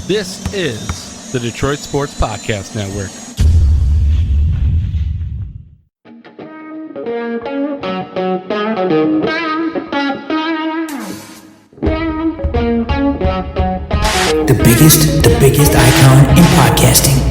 This is the Detroit Sports Podcast Network. The biggest icon in podcasting.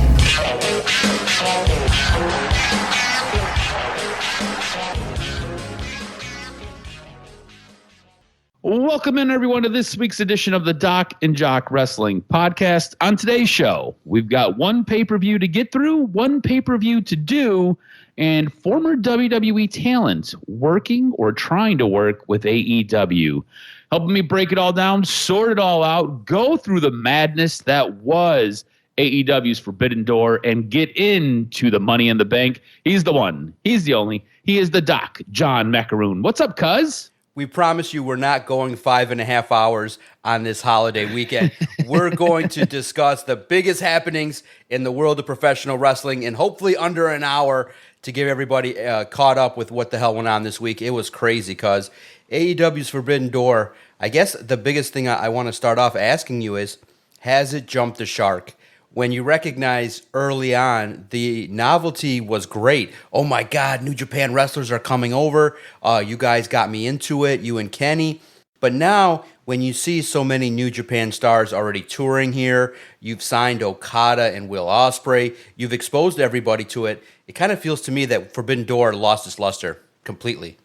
Welcome in, everyone, to this week's edition of the DocNJock Wrestling Podcast. On today's show, we've got one pay-per-view to get through, one pay-per-view to do, and former WWE talent working or trying to work with AEW. Helping me break it all down, sort it all out, go through the madness that was AEW's Forbidden Door, and get into the Money in the Bank. He's the one. He's the only. He is the Doc, John Macaroon. What's up, cuz? We promise you we're not going 5.5 hours on this holiday weekend. We're going to discuss the biggest happenings in the world of professional wrestling in hopefully under an hour to give everybody caught up with what the hell went on this week. It was crazy because AEW's Forbidden Door, I guess the biggest thing I want to start off asking you is, has it jumped the shark? When you recognize early on, the novelty was great. Oh my God, New Japan wrestlers are coming over. You guys got me into it, you and Kenny. But now, when you see so many New Japan stars already touring here, you've signed Okada and Will Ospreay, you've exposed everybody to it, it kind of feels to me that Forbidden Door lost its luster completely.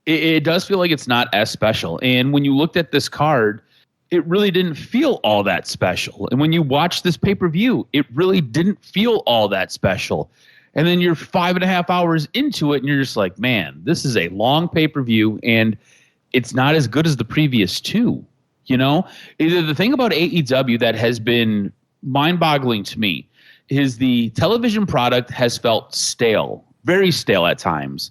It does feel like it's not as special. And when you looked at this card, it really didn't feel all that special. And when you watch this pay-per-view, it really didn't feel all that special. And then you're 5.5 hours into it, and you're just like, man, this is a long pay-per-view, and it's not as good as the previous two. You know, the thing about AEW that has been mind-boggling to me is the television product has felt stale, very stale at times.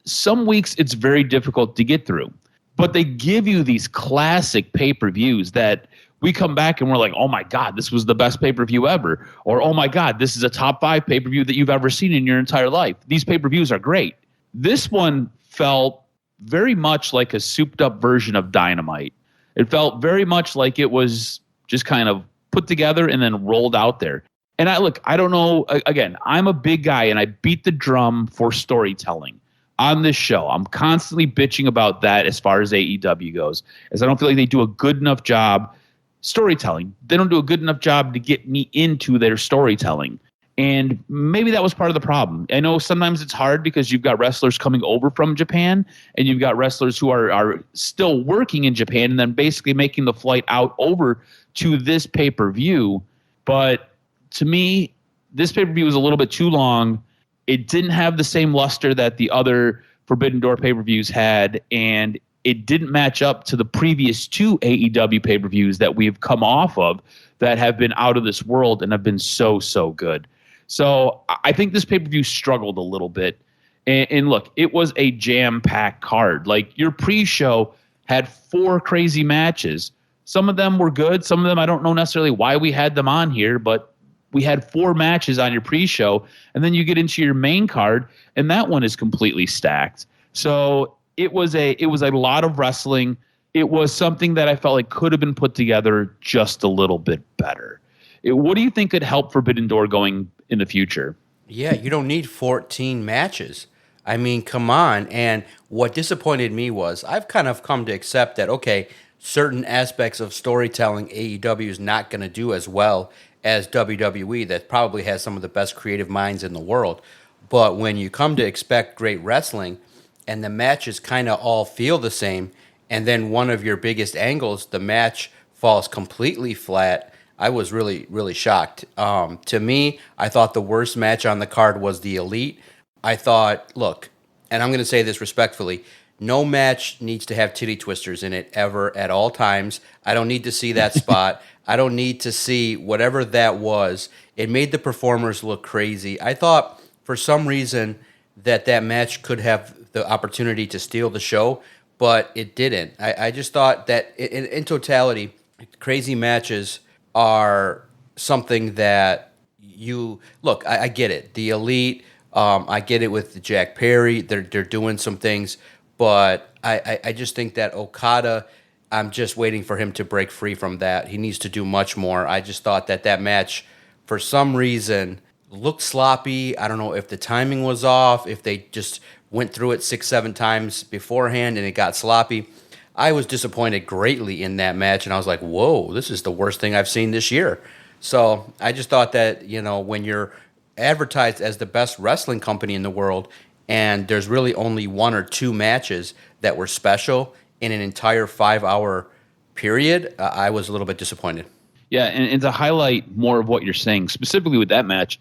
Some weeks it's very difficult to get through. But they give you these classic pay-per-views that we come back and we're like, oh my God, this was the best pay-per-view ever. Or, oh my God, this is a top 5 pay-per-view that you've ever seen in your entire life. These pay-per-views are great. This one felt very much like a souped-up version of Dynamite. It felt very much like it was just kind of put together and then rolled out there. And I don't know, again, I'm a big guy and I beat the drum for storytelling. On this show, I'm constantly bitching about that as far as AEW goes, as I don't feel like they do a good enough job storytelling. They don't do a good enough job to get me into their storytelling. And maybe that was part of the problem. I know sometimes it's hard because you've got wrestlers coming over from Japan and you've got wrestlers who are still working in Japan and then basically making the flight out over to this pay-per-view. But to me, this pay-per-view was a little bit too long. It didn't have the same luster that the other Forbidden Door pay-per-views had, and it didn't match up to the previous 2 AEW pay-per-views that we've come off of that have been out of this world and have been so, so good. So I think this pay-per-view struggled a little bit. And look, it was a jam-packed card. Like, your pre-show had 4 crazy matches. Some of them were good. Some of them, I don't know necessarily why we had them on here, but we had 4 matches on your pre-show, and then you get into your main card, and that one is completely stacked. So it was a lot of wrestling. It was something that I felt like could have been put together just a little bit better. What do you think could help Forbidden Door going in the future? Yeah, you don't need 14 matches. I mean, come on. And what disappointed me was I've kind of come to accept that, okay, certain aspects of storytelling AEW is not going to do as well as WWE, that probably has some of the best creative minds in the world. But when you come to expect great wrestling and the matches kind of all feel the same, and then one of your biggest angles, the match falls completely flat, I was really, really shocked. To me, I thought the worst match on the card was the Elite. I thought, look, and I'm going to say this respectfully, no match needs to have titty twisters in it ever at all times. I don't need to see that spot. I don't need to see whatever that was. It made the performers look crazy. I thought for some reason that match could have the opportunity to steal the show, but it didn't. I just thought that in totality, crazy matches are something that you look. I get it. The Elite, I get it with Jack Perry. They're doing some things, but I just think that Okada I'm just waiting for him to break free from that. He needs to do much more. I just thought that match, for some reason, looked sloppy. I don't know if the timing was off, if they just went through it 6, 7 times beforehand and it got sloppy. I was disappointed greatly in that match, and I was like, whoa, this is the worst thing I've seen this year. So I just thought that, when you're advertised as the best wrestling company in the world and there's really only 1 or 2 matches that were special in an entire 5-hour period, I was a little bit disappointed. Yeah, and to highlight more of what you're saying, specifically with that match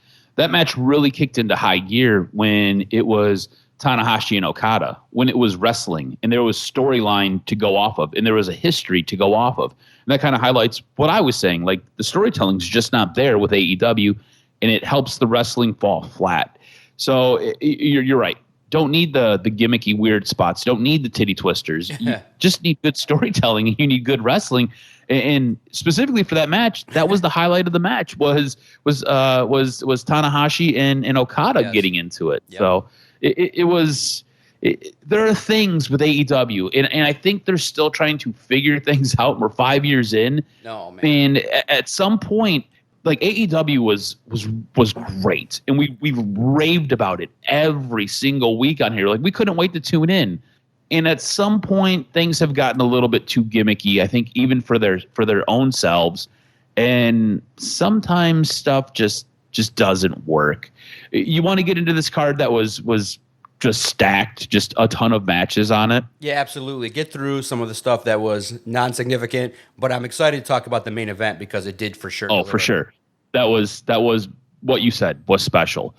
really kicked into high gear when it was Tanahashi and Okada, when it was wrestling, and there was storyline to go off of, and there was a history to go off of. And that kind of highlights what I was saying. Like, the storytelling's just not there with AEW, and it helps the wrestling fall flat. So you're right. Don't need the gimmicky weird spots. Don't need the titty twisters. You just need good storytelling, and you need good wrestling. And specifically for that match, that was the highlight of the match was Tanahashi and Okada getting into it. Yep. So it was. There are things with AEW, and I think they're still trying to figure things out. We're 5 years in. No, man. And at some point, like, AEW was great, and we've raved about it every single week on here. Like, we couldn't wait to tune in. And at some point, things have gotten a little bit too gimmicky, I think, even for their own selves. And sometimes stuff just doesn't work. You want to get into this card that was just stacked, just a ton of matches on it? Yeah, absolutely. Get through some of the stuff that was non-significant, but I'm excited to talk about the main event because it did for sure. Oh, for sure. That was what you said was special.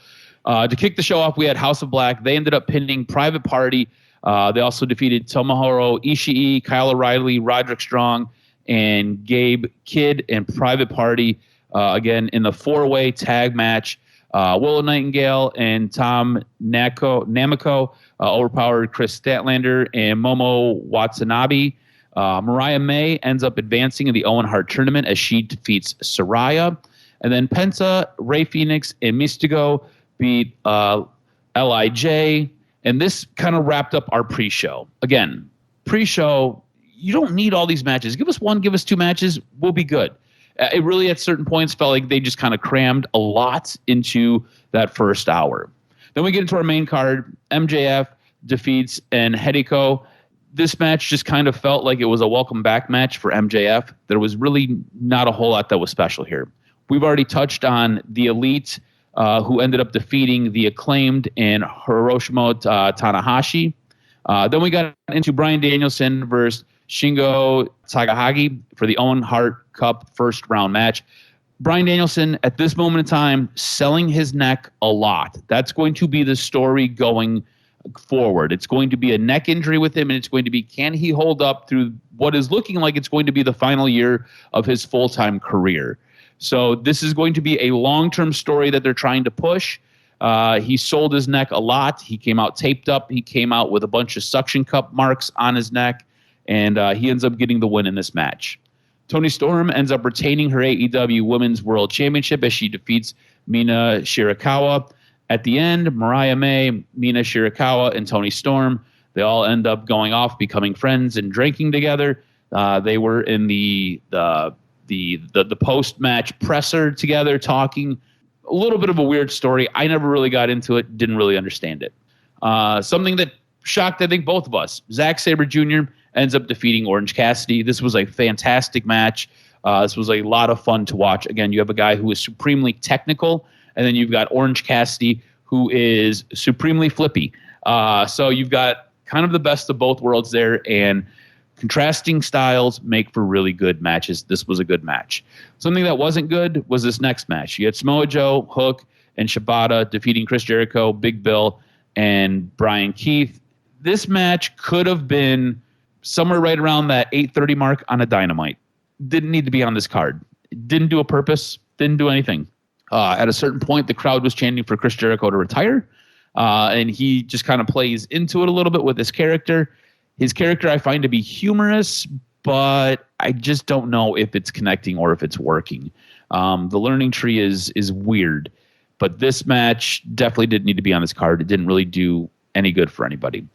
To kick the show off, we had House of Black. They ended up pinning Private Party. They also defeated Tomohiro Ishii, Kyle O'Reilly, Roderick Strong, and Gabe Kidd and Private Party, again, in the 4-way tag match. Willow Nightingale and Tom Namiko overpowered Chris Statlander and Momo Watanabe. Mariah May ends up advancing in the Owen Hart tournament as she defeats Saraya. And then Penta, Rey Fenix, and Mystico beat LIJ. And this kind of wrapped up our pre-show. Again, pre-show, you don't need all these matches. Give us 1, give us 2 matches, we'll be good. It really, at certain points, felt like they just kind of crammed a lot into that first hour. Then we get into our main card. MJF defeats Hideko. This match just kind of felt like it was a welcome back match for MJF. There was really not a whole lot that was special here. We've already touched on the Elite, who ended up defeating the Acclaimed and Hiroshima Tanahashi. Then we got into Bryan Danielson versus Shingo Takagi for the Owen Hart Cup first round match. Bryan Danielson, at this moment in time, selling his neck a lot. That's going to be the story going forward. It's going to be a neck injury with him, and it's going to be, can he hold up through what is looking like it's going to be the final year of his full-time career? So this is going to be a long-term story that they're trying to push. He sold his neck a lot. He came out taped up. He came out with a bunch of suction cup marks on his neck. And he ends up getting the win in this match. Toni Storm ends up retaining her AEW Women's World Championship as she defeats Mina Shirakawa. At the end, Mariah May, Mina Shirakawa, and Toni Storm, they all end up going off, becoming friends and drinking together. They were in the post-match presser together, talking. A little bit of a weird story. I never really got into it, didn't really understand it. Something that shocked, I think, both of us. Zack Sabre Jr. ends up defeating Orange Cassidy. This was a fantastic match. This was a lot of fun to watch. Again, you have a guy who is supremely technical, and then you've got Orange Cassidy, who is supremely flippy. So you've got kind of the best of both worlds there, and contrasting styles make for really good matches. This was a good match. Something that wasn't good was this next match. You had Samoa Joe, Hook, and Shibata defeating Chris Jericho, Big Bill, and Brian Keith. This match could have been somewhere right around that 8:30 mark on a Dynamite. Didn't need to be on this card. Didn't do a purpose. Didn't do anything. At a certain point, the crowd was chanting for Chris Jericho to retire, and he just kind of plays into it a little bit with his character. His character I find to be humorous, but I just don't know if it's connecting or if it's working. The learning tree is weird, but this match definitely didn't need to be on this card. It didn't really do any good for anybody.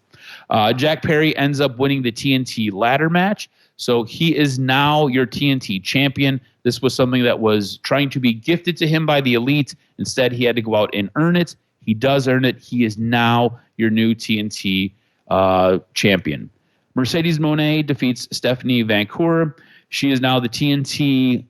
Jack Perry ends up winning the TNT ladder match. So he is now your TNT champion. This was something that was trying to be gifted to him by the Elite. Instead, he had to go out and earn it. He does earn it. He is now your new TNT champion. Mercedes Moné defeats Stephanie Vancour. She is now the TNT,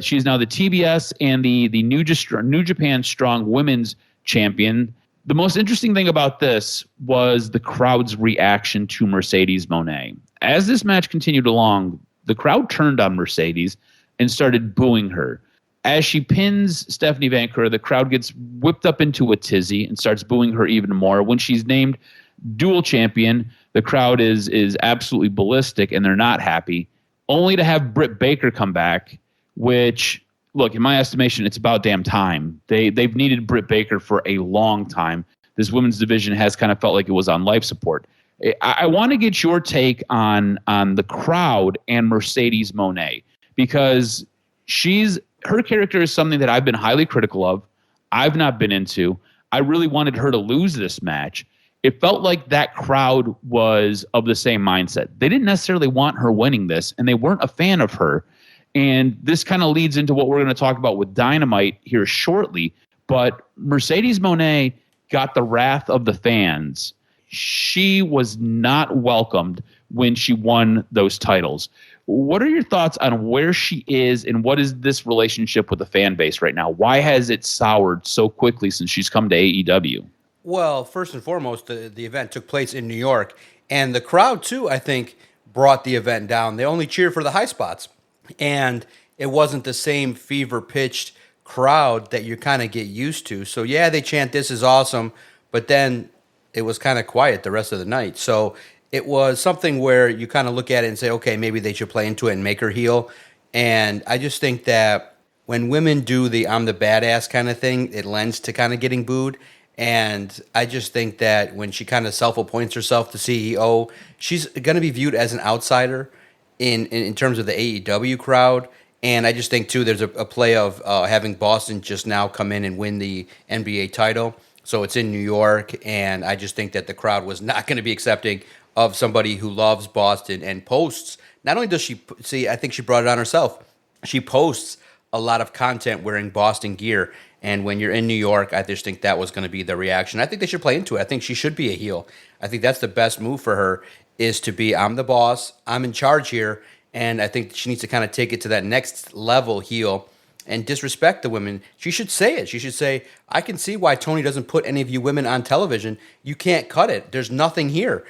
she is now the TBS and the New Japan Strong Women's champion. The most interesting thing about this was the crowd's reaction to Mercedes Moné. As this match continued along, the crowd turned on Mercedes and started booing her. As she pins Stephanie Vancour, the crowd gets whipped up into a tizzy and starts booing her even more. When she's named dual champion, the crowd is absolutely ballistic and they're not happy, only to have Britt Baker come back, which, look, in my estimation, it's about damn time. They've needed Britt Baker for a long time. This women's division has kind of felt like it was on life support. I want to get your take on the crowd and Mercedes Moné, because her character is something that I've been highly critical of. I've not been into. I really wanted her to lose this match. It felt like that crowd was of the same mindset. They didn't necessarily want her winning this, and they weren't a fan of her. And this kind of leads into what we're going to talk about with Dynamite here shortly. But Mercedes Moné got the wrath of the fans. She was not welcomed when she won those titles. What are your thoughts on where she is and what is this relationship with the fan base right now? Why has it soured so quickly since she's come to AEW? Well, first and foremost, the event took place in New York, and the crowd, too, I think, brought the event down. They only cheered for the high spots, and it wasn't the same fever-pitched crowd that you kind of get used to. So, yeah, they chant, "This is awesome," but then it was kind of quiet the rest of the night. So it was something where you kind of look at it and say, okay, maybe they should play into it and make her heel. And I just think that when women do the "I'm the badass" kind of thing, it lends to kind of getting booed. And I just think that when she kind of self-appoints herself the CEO, she's going to be viewed as an outsider in terms of the AEW crowd. And I just think, too, there's a play of having Boston just now come in and win the NBA title. So it's in New York, and I just think that the crowd was not going to be accepting of somebody who loves Boston and posts. Not only does she see, I think she brought it on herself. She posts a lot of content wearing Boston gear. And when you're in New York, I just think that was going to be the reaction. I think they should play into it. I think she should be a heel. I think that's the best move for her, is to be, "I'm the boss, I'm in charge here." And I think she needs to kind of take it to that next level heel and disrespect the women. She should say it. She should say, "I can see why Tony doesn't put any of you women on television. You can't cut it. There's nothing here."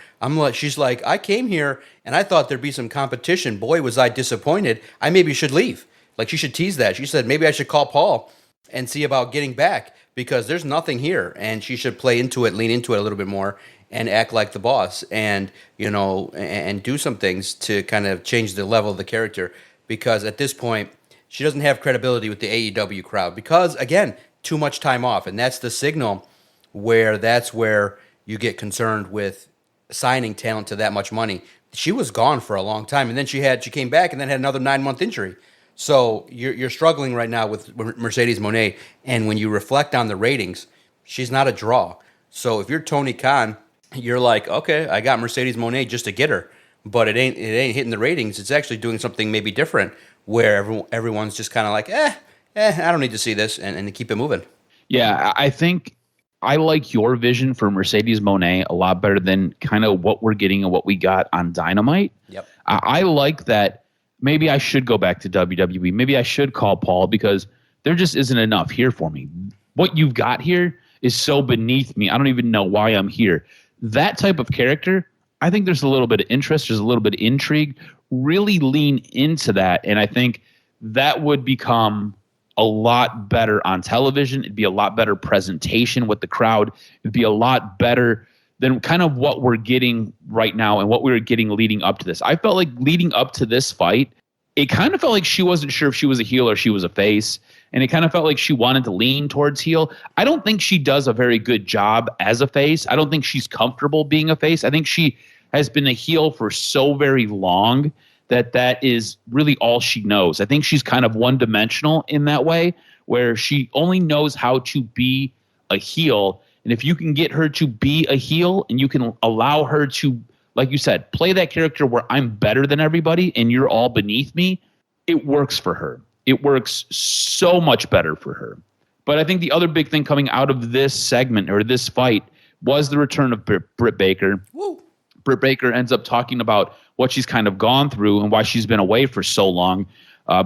She's like, "I came here and I thought there'd be some competition. Boy, was I disappointed. I maybe should leave." Like, she should tease that. She said, maybe I should call Paul and see about getting back, because there's nothing here. And she should play into it, lean into it a little bit more, and act like the boss, and, and do some things to kind of change the level of the character. Because at this point, she doesn't have credibility with the AEW crowd, because, again, too much time off. And that's the signal that's where you get concerned with signing talent to that much money. She was gone for a long time, and then she came back and then had another 9-month injury. So you're struggling right now with Mercedes Moné, and when you reflect on the ratings, she's not a draw. So if you're Tony Khan, you're like, okay, I got Mercedes Moné just to get her, but it ain't hitting the ratings. It's actually doing something maybe different, where everyone's just kind of like, I don't need to see this, and to keep it moving. Yeah, I think I like your vision for Mercedes Moné a lot better than kind of what we're getting and what we got on Dynamite. Yep. I like that. Maybe I should go back to WWE. Maybe I should call Paul, because there just isn't enough here for me. What you've got here is so beneath me. I don't even know why I'm here. That type of character, I think there's a little bit of interest. There's a little bit of intrigue. Really lean into that. And I think that would become a lot better on television. It'd be a lot better presentation with the crowd. It'd be a lot better than kind of what we're getting right now and what we were getting leading up to this. I felt like leading up to this fight, it kind of felt like she wasn't sure if she was a heel or she was a face. And it kind of felt like she wanted to lean towards heel. I don't think she does a very good job as a face. I don't think she's comfortable being a face. I think she has been a heel for so very long that is really all she knows. I think she's kind of one-dimensional in that way, where she only knows how to be a heel And if you can get her to be a heel and you can allow her to, like you said, play that character where I'm better than everybody and you're all beneath me, it works for her. It works so much better for her. But I think the other big thing coming out of this segment or this fight was the return of Britt Baker. Woo. Britt Baker ends up talking about what she's kind of gone through and why she's been away for so long.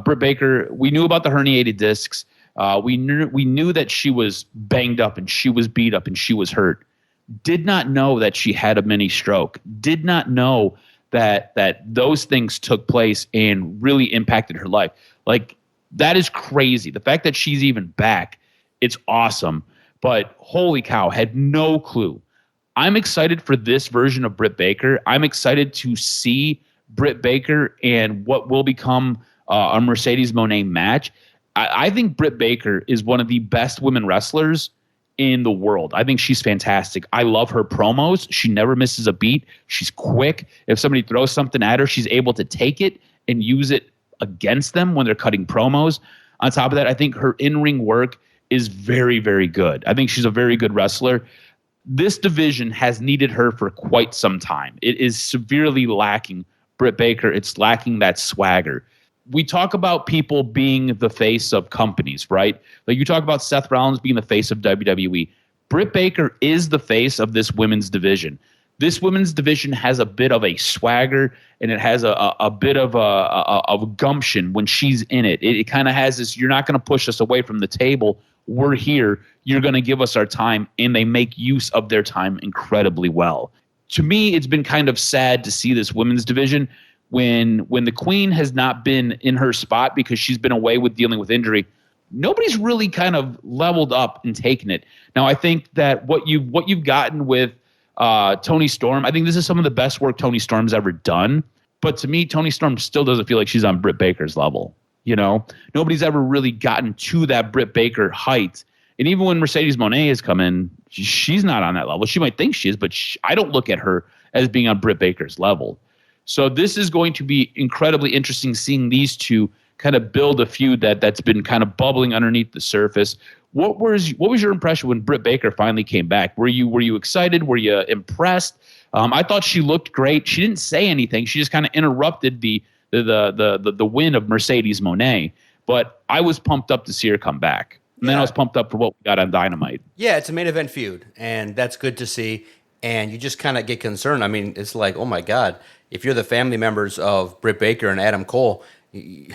Britt Baker, we knew about the herniated discs. We knew that she was banged up and she was beat up and she was hurt. Did not know that she had a mini stroke. Did not know that those things took place and really impacted her life. Like, that is crazy. The fact that she's even back, it's awesome. But holy cow, had no clue. I'm excited for this version of Britt Baker. I'm excited to see Britt Baker and what will become a Mercedes Moné match. I think Britt Baker is one of the best women wrestlers in the world. I think she's fantastic. I love her promos. She never misses a beat. She's quick. If somebody throws something at her, she's able to take it and use it against them when they're cutting promos. On top of that, I think her in-ring work is very, very good. I think she's a very good wrestler. This division has needed her for quite some time. It is severely lacking Britt Baker. It's lacking that swagger. We talk about people being the face of companies, right? Like you talk about Seth Rollins being the face of WWE. Britt Baker is the face of this women's division. This women's division has a bit of a swagger and it has a bit of a gumption when she's in it. It kind of has this, you're not going to push us away from the table. We're here. You're going to give us our time. And they make use of their time incredibly well. To me, it's been kind of sad to see this women's division when the queen has not been in her spot because she's been away with dealing with injury. Nobody's really kind of leveled up and taken it. Now, I think that what you've gotten with Toni Storm, I think this is some of the best work Toni Storm's ever done. But to me, Toni Storm still doesn't feel like she's on Britt Baker's level. You know, nobody's ever really gotten to that Britt Baker height. And even when Mercedes Moné has come in, she's not on that level. She might think she is, but I don't look at her as being on Britt Baker's level. So this is going to be incredibly interesting seeing these two kind of build a feud that's been kind of bubbling underneath the surface. What was your impression when Britt Baker finally came back? Were you excited? Were you impressed? I thought she looked great. She didn't say anything. She just kind of interrupted the win of Mercedes Moné. But I was pumped up to see her come back. And then I was pumped up for what we got on Dynamite. Yeah, it's a main event feud, and that's good to see. And you just kind of get concerned. I mean, it's like, oh my God, if you're the family members of Britt Baker and Adam Cole, you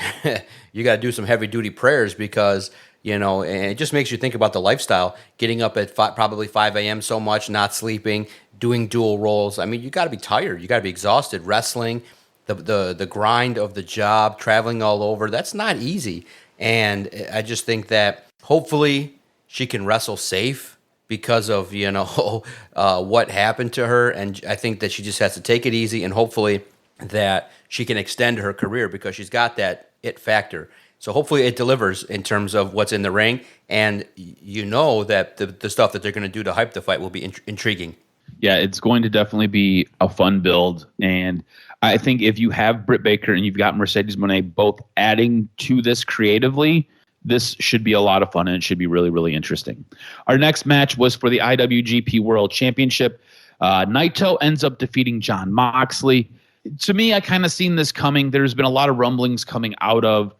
got to do some heavy duty prayers because, you know, and it just makes you think about the lifestyle, getting up at probably 5 a.m. so much, not sleeping, doing dual roles. I mean, you got to be tired. You got to be exhausted. Wrestling, the grind of the job, traveling all over, that's not easy. And I just think that hopefully she can wrestle safe because of, you know, what happened to her. And I think that she just has to take it easy and hopefully that she can extend her career because she's got that it factor. So hopefully it delivers in terms of what's in the ring. And you know that the stuff that they're going to do to hype the fight will be intriguing. Yeah, it's going to definitely be a fun build. And I think if you have Britt Baker and you've got Mercedes Moné both adding to this creatively, this should be a lot of fun and it should be really, really interesting. Our next match was for the IWGP World Championship. Naito ends up defeating Jon Moxley. To me, I kind of seen this coming. There's been a lot of rumblings coming out of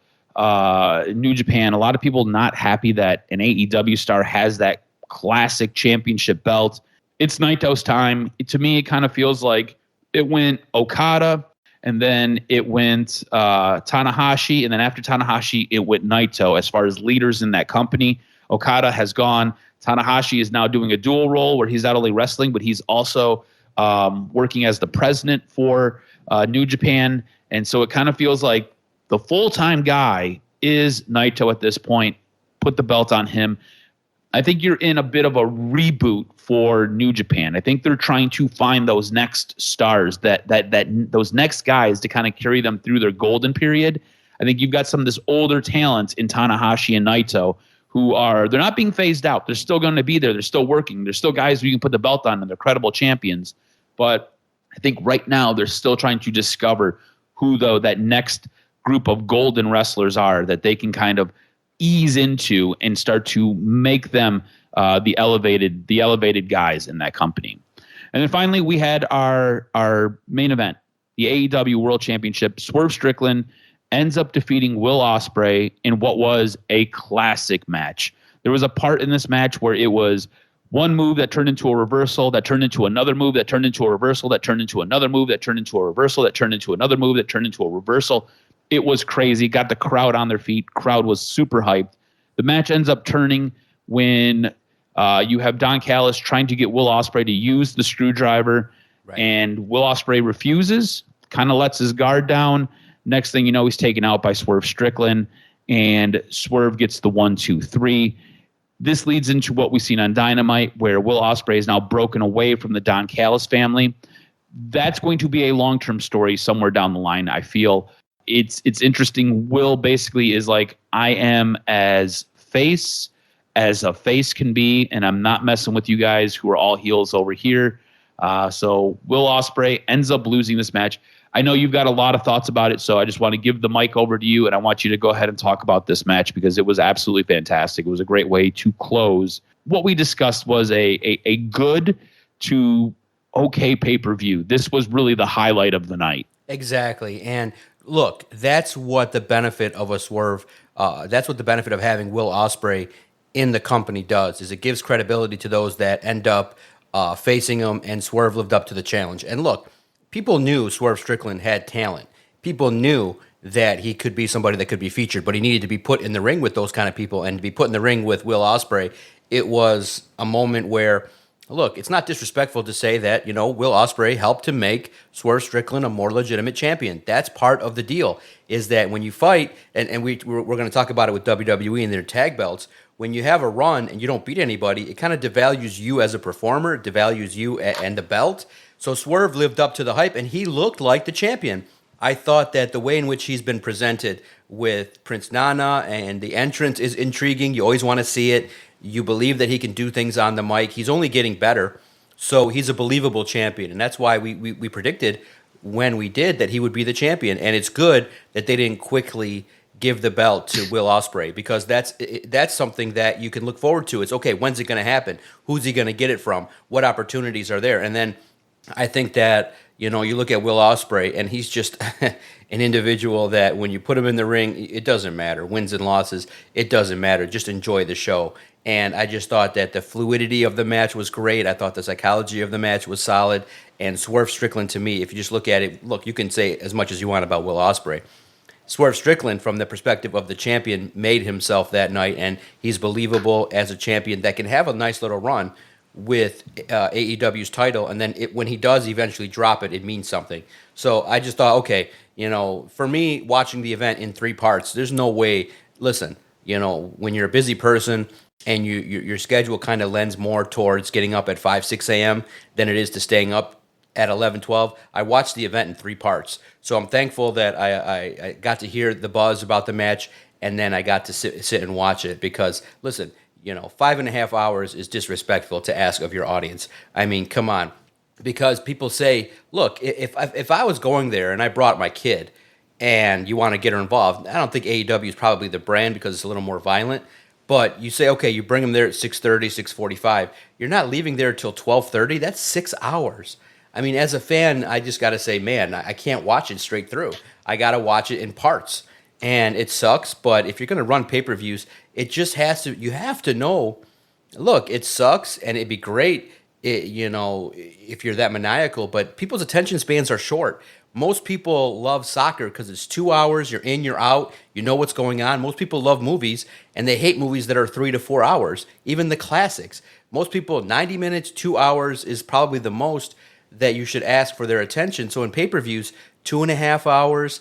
New Japan. A lot of people not happy that an AEW star has that classic championship belt. It's Naito's time. To me, it kind of feels like it went Okada, and then it went Tanahashi, and then after Tanahashi, it went Naito as far as leaders in that company. Okada has gone. Tanahashi is now doing a dual role where he's not only wrestling, but he's also working as the president for New Japan. And so it kind of feels like the full-time guy is Naito at this point. Put the belt on him. I think you're in a bit of a reboot for New Japan. I think they're trying to find those next stars, that those next guys to kind of carry them through their golden period. I think you've got some of this older talent in Tanahashi and Naito who they're not being phased out. They're still going to be there. They're still working. They're still guys who you can put the belt on and they're credible champions. But I think right now they're still trying to discover who, though, that next group of golden wrestlers are that they can kind of ease into and start to make them the elevated guys in that company. And then finally, we had our main event, the AEW World Championship. Swerve Strickland ends up defeating Will Ospreay in what was a classic match. There was a part in this match where it was one move that turned into a reversal, that turned into another move, that turned into a reversal, that turned into another move, that turned into a reversal, that turned into another move, that turned into a reversal. It was crazy. Got the crowd on their feet. Crowd was super hyped. The match ends up turning when you have Don Callis trying to get Will Ospreay to use the screwdriver, right, and Will Ospreay refuses, kind of lets his guard down. Next thing you know, he's taken out by Swerve Strickland, and Swerve gets the 1-2-3. This leads into what we've seen on Dynamite, where Will Ospreay is now broken away from the Don Callis family. That's going to be a long-term story somewhere down the line, I feel. It's interesting. Will basically is like, I am as a face can be, and I'm not messing with you guys who are all heels over here. So Will Ospreay ends up losing this match. I know you've got a lot of thoughts about it, so I just want to give the mic over to you, and I want you to go ahead and talk about this match because it was absolutely fantastic. It was a great way to close. What we discussed was a good to okay pay-per-view. This was really the highlight of the night. Exactly. And look, that's what the benefit of a Swerve, that's what the benefit of having Will Ospreay in the company does, is it gives credibility to those that end up facing him, and Swerve lived up to the challenge. And look, people knew Swerve Strickland had talent. People knew that he could be somebody that could be featured, but he needed to be put in the ring with those kind of people, and to be put in the ring with Will Ospreay, it was a moment where, look, it's not disrespectful to say that, Will Ospreay helped to make Swerve Strickland a more legitimate champion. That's part of the deal, is that when you fight, and we're going to talk about it with WWE and their tag belts, when you have a run and you don't beat anybody, it kind of devalues you as a performer, it devalues you and the belt. So Swerve lived up to the hype, and he looked like the champion. I thought that the way in which he's been presented with Prince Nana and the entrance is intriguing. You always want to see it. You believe that he can do things on the mic. He's only getting better. So he's a believable champion. And that's why we predicted when we did that he would be the champion. And it's good that they didn't quickly give the belt to Will Ospreay, because that's something that you can look forward to. It's, okay, when's it going to happen? Who's he going to get it from? What opportunities are there? And then I think that, you look at Will Ospreay, and he's just an individual that when you put him in the ring, it doesn't matter. Wins and losses, it doesn't matter. Just enjoy the show. And I just thought that the fluidity of the match was great. I thought the psychology of the match was solid. And Swerve Strickland, to me, if you just look at it, look, you can say as much as you want about Will Ospreay. Swerve Strickland, from the perspective of the champion, made himself that night, and he's believable as a champion that can have a nice little run with AEW's title, and then when he does eventually drop it, it means something. So I just thought, okay, for me, watching the event in 3 parts, there's no way. Listen, when you're a busy person and your schedule kind of lends more towards getting up at 5, 6 a.m. than it is to staying up at 11, 12, I watched the event in 3 parts. So I'm thankful that I got to hear the buzz about the match, and then I got to sit and watch it, because, listen, 5.5 hours is disrespectful to ask of your audience. I mean, come on. Because people say, look, if I was going there and I brought my kid and you want to get her involved, I don't think AEW is probably the brand, because it's a little more violent. But you say, okay, you bring them there at 6:30, 6:45. You're not leaving there till 12:30. That's 6 hours. I mean, as a fan, I just got to say, man, I can't watch it straight through. I got to watch it in parts. And it sucks, but if you're going to run pay-per-views, it just has to, you have to know, look, it sucks, and it'd be great, if you're that maniacal, but people's attention spans are short. Most people love soccer because it's 2 hours, you're in, you're out, you know what's going on. Most people love movies, and they hate movies that are 3 to 4 hours, even the classics. Most people, 90 minutes, 2 hours is probably the most that you should ask for their attention. So in pay-per-views, 2.5 hours,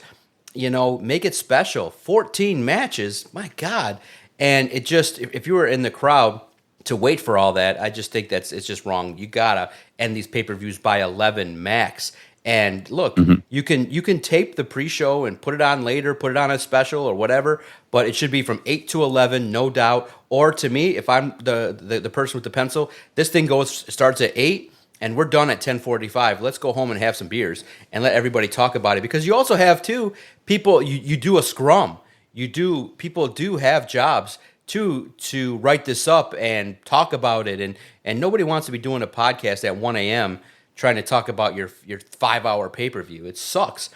make it special. 14 matches, my God. And it just, if you were in the crowd to wait for all that, I just think it's just wrong. You gotta end these pay-per-views by 11 max. And look, you can tape the pre-show and put it on later, put it on a special or whatever, but it should be from 8 to 11, no doubt. Or to me, if I'm the person with the pencil, this thing starts at 8. And we're done at 10:45. Let's go home and have some beers and let everybody talk about it. Because you also have, too, people, you do a scrum. People do have jobs to write this up and talk about it, and nobody wants to be doing a podcast at 1 a.m. trying to talk about your 5-hour pay-per-view. It sucks.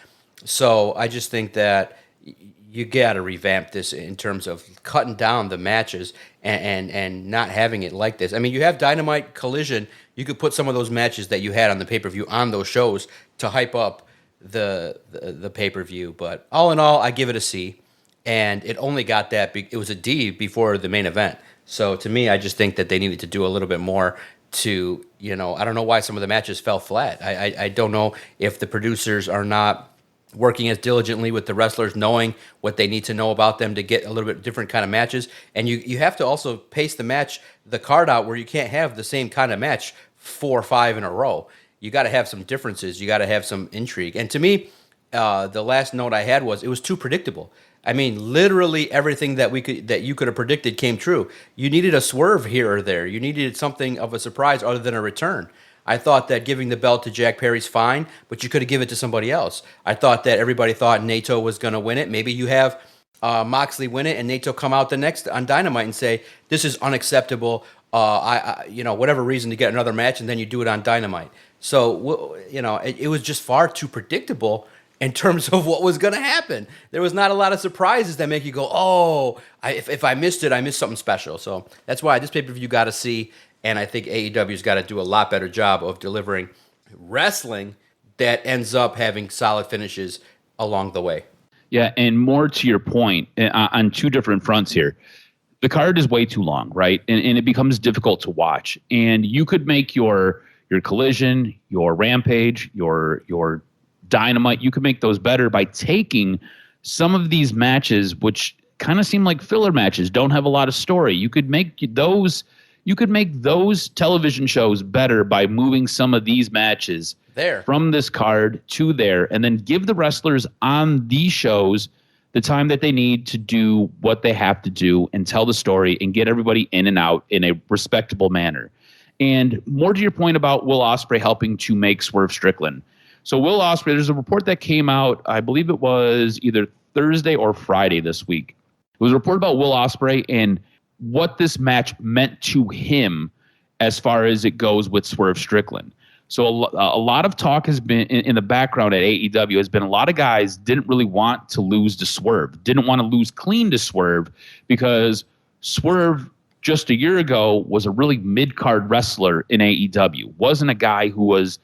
So I just think that you got to revamp this in terms of cutting down the matches and not having it like this. I mean, you have Dynamite, Collision. You could put some of those matches that you had on the pay-per-view on those shows to hype up the pay-per-view. But all in all, I give it a C. And it only got that. It was a D before the main event. So to me, I just think that they needed to do a little bit more to, I don't know why some of the matches fell flat. I don't know if the producers are not working as diligently with the wrestlers, knowing what they need to know about them to get a little bit different kind of matches. And you have to also pace the card out where you can't have the same kind of match 4 or 5 in a row. You got to have some differences. You got to have some intrigue. And to me, the last note I had was it was too predictable. I mean, literally everything that you could have predicted came true. You needed a swerve here or there. You needed something of a surprise other than a return. I thought that giving the belt to Jack Perry's fine, but you could have given it to somebody else. I thought that everybody thought Naito was going to win it. Maybe you have Moxley win it and Naito come out the next on Dynamite and say, this is unacceptable. Whatever reason to get another match, and then you do it on Dynamite. So, it was just far too predictable in terms of what was going to happen. There was not a lot of surprises that make you go, oh, if I missed it, I missed something special. So that's why this pay-per-view got to see, and I think AEW's got to do a lot better job of delivering wrestling that ends up having solid finishes along the way. Yeah, and more to your point, on 2 different fronts here. The card is way too long, right? And it becomes difficult to watch. And you could make your Collision, your Rampage, your Dynamite, you could make those better by taking some of these matches, which kind of seem like filler matches, don't have a lot of story. You could make those television shows better by moving some of these matches there from this card to there, and then give the wrestlers on these shows the time that they need to do what they have to do and tell the story and get everybody in and out in a respectable manner. And more to your point about Will Ospreay helping to make Swerve Strickland. So Will Ospreay, there's a report that came out, I believe it was either Thursday or Friday this week. It was a report about Will Ospreay and what this match meant to him as far as it goes with Swerve Strickland. So a lot of talk has been in the background at AEW has been a lot of guys didn't really want to lose to Swerve, didn't want to lose clean to Swerve, because Swerve just a year ago was a really mid-card wrestler in AEW, wasn't a guy who was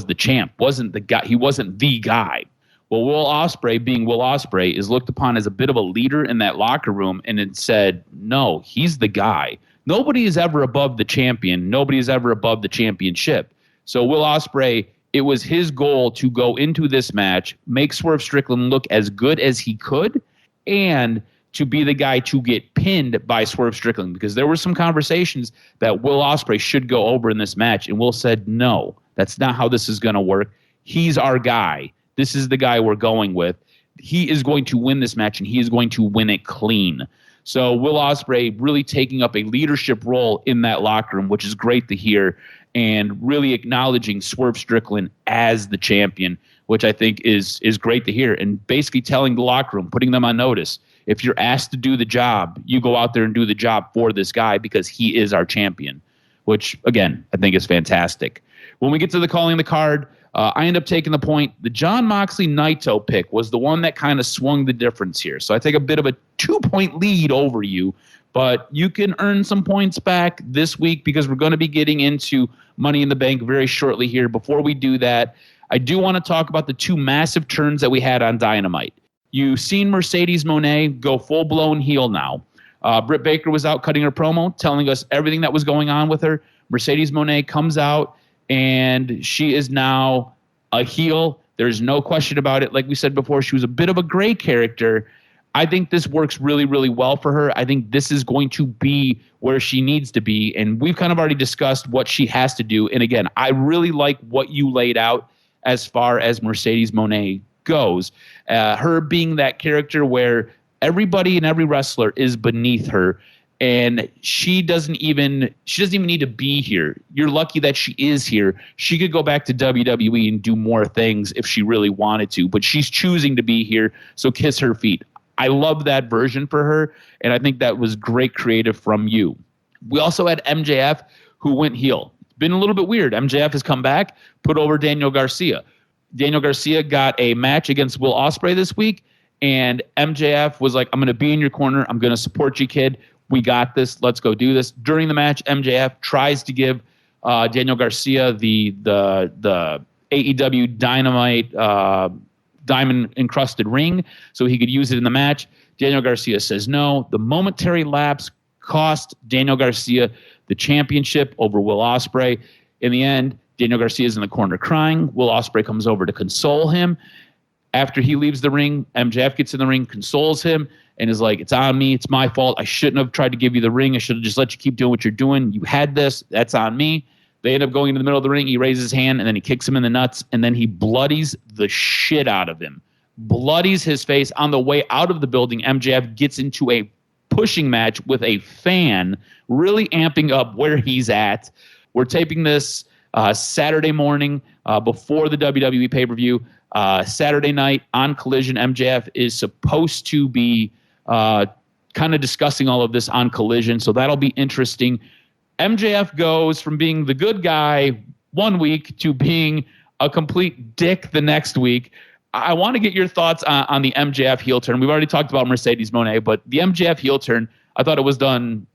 the champ, wasn't the guy. He wasn't the guy. Well, Will Ospreay, being Will Ospreay, is looked upon as a bit of a leader in that locker room, and it said, no, he's the guy. Nobody is ever above the champion. Nobody is ever above the championship. So Will Ospreay, it was his goal to go into this match, make Swerve Strickland look as good as he could, and to be the guy to get pinned by Swerve Strickland, because there were some conversations that Will Ospreay should go over in this match, and Will said, no, that's not how this is going to work. He's our guy. This is the guy we're going with. He is going to win this match, and he is going to win it clean. So Will Ospreay really taking up a leadership role in that locker room, which is great to hear, and really acknowledging Swerve Strickland as the champion, which I think is great to hear, and basically telling the locker room, putting them on notice, if you're asked to do the job, you go out there and do the job for this guy because he is our champion, which, again, I think is fantastic. When we get to the calling the card, I end up taking the point. The Jon Moxley Naito pick was the one that kind of swung the difference here. So I take a bit of a 2-point lead over you, but you can earn some points back this week because we're going to be getting into Money in the Bank very shortly here. Before we do that, I do want to talk about the 2 massive turns that we had on Dynamite. You've seen Mercedes Moné go full-blown heel now. Britt Baker was out cutting her promo, telling us everything that was going on with her. Mercedes Moné comes out, and she is now a heel. There's no question about it. Like we said before, she was a bit of a gray character. I think this works really, really well for her. I think this is going to be where she needs to be, and we've kind of already discussed what she has to do. And again, I really like what you laid out as far as Mercedes Moné goes. Her being that character where everybody and every wrestler is beneath her, and she doesn't even need to be here. You're lucky that she is here. She could go back to WWE and do more things if she really wanted to, but she's choosing to be here, so kiss her feet. I love that version for her, and I think that was great creative from you. We also had MJF, who went heel. It's been a little bit weird. MJF has come back, put over Daniel Garcia. Daniel Garcia got a match against Will Ospreay this week, and MJF was like, I'm going to be in your corner. I'm going to support you, kid. We got this. Let's go do this. During the match, MJF tries to give Daniel Garcia the AEW Dynamite diamond-encrusted ring so he could use it in the match. Daniel Garcia says no. The momentary lapse cost Daniel Garcia the championship over Will Ospreay. In the end, Daniel Garcia's in the corner crying. Will Ospreay comes over to console him. After he leaves the ring, MJF gets in the ring, consoles him, and is like, it's on me. It's my fault. I shouldn't have tried to give you the ring. I should have just let you keep doing what you're doing. You had this. That's on me. They end up going into the middle of the ring. He raises his hand, and then he kicks him in the nuts, and then he bloodies the shit out of him. Bloodies his face. On the way out of the building, MJF gets into a pushing match with a fan, really amping up where he's at. We're taping this Saturday morning before the WWE pay-per-view. Saturday night on Collision, MJF is supposed to be kind of discussing all of this on Collision, so that'll be interesting. MJF goes from being the good guy one week to being a complete dick the next week. I want to get your thoughts on the MJF heel turn. We've already talked about Mercedes Moné, but the MJF heel turn, I thought it was done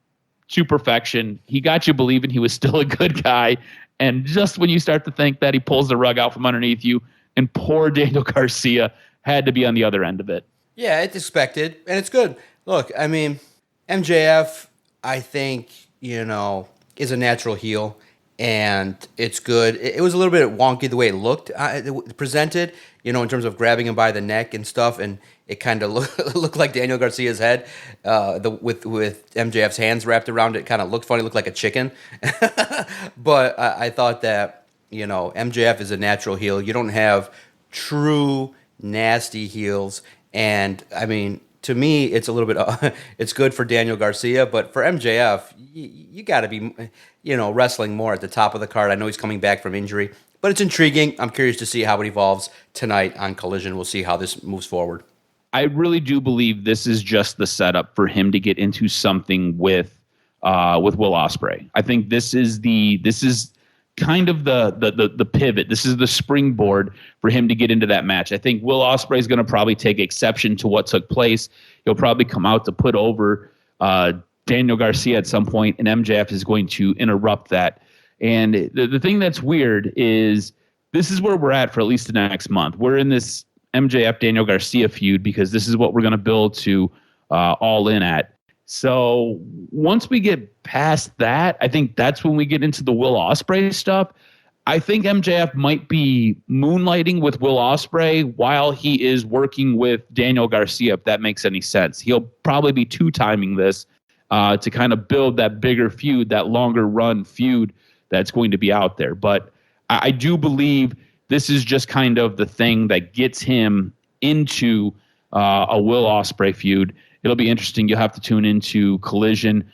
to perfection. He got you believing he was still a good guy, and just when you start to think that, he pulls the rug out from underneath you, and poor Daniel Garcia had to be on the other end of it. Yeah, it's expected, and it's good. Look, I mean, MJF, I think, is a natural heel, and it's good. It was a little bit wonky the way it looked presented, in terms of grabbing him by the neck and stuff, and it kind of looked like Daniel Garcia's head with MJF's hands wrapped around it. Kind of looked funny, looked like a chicken. But I thought that, MJF is a natural heel. You don't have true nasty heels, and I mean, to me, it's a little bit. It's good for Daniel Garcia, but for MJF, you got to be, wrestling more at the top of the card. I know he's coming back from injury, but it's intriguing. I'm curious to see how it evolves tonight on Collision. We'll see how this moves forward. I really do believe this is just the setup for him to get into something with Will Ospreay. I think this is kind of the pivot. This is the springboard for him to get into that match. I think Will Ospreay is going to probably take exception to what took place. He'll probably come out to put over Daniel Garcia at some point, and MJF is going to interrupt that. And the thing that's weird is this is where we're at for at least the next month. We're in this MJF Daniel Garcia feud because this is what we're going to build to All In at. So once we get past that, I think that's when we get into the Will Ospreay stuff. I think MJF might be moonlighting with Will Ospreay while he is working with Daniel Garcia, if that makes any sense. He'll probably be two-timing this to kind of build that bigger feud, that longer run feud that's going to be out there. But I do believe this is just kind of the thing that gets him into a Will Ospreay feud. It'll be interesting. You'll have to tune into Collision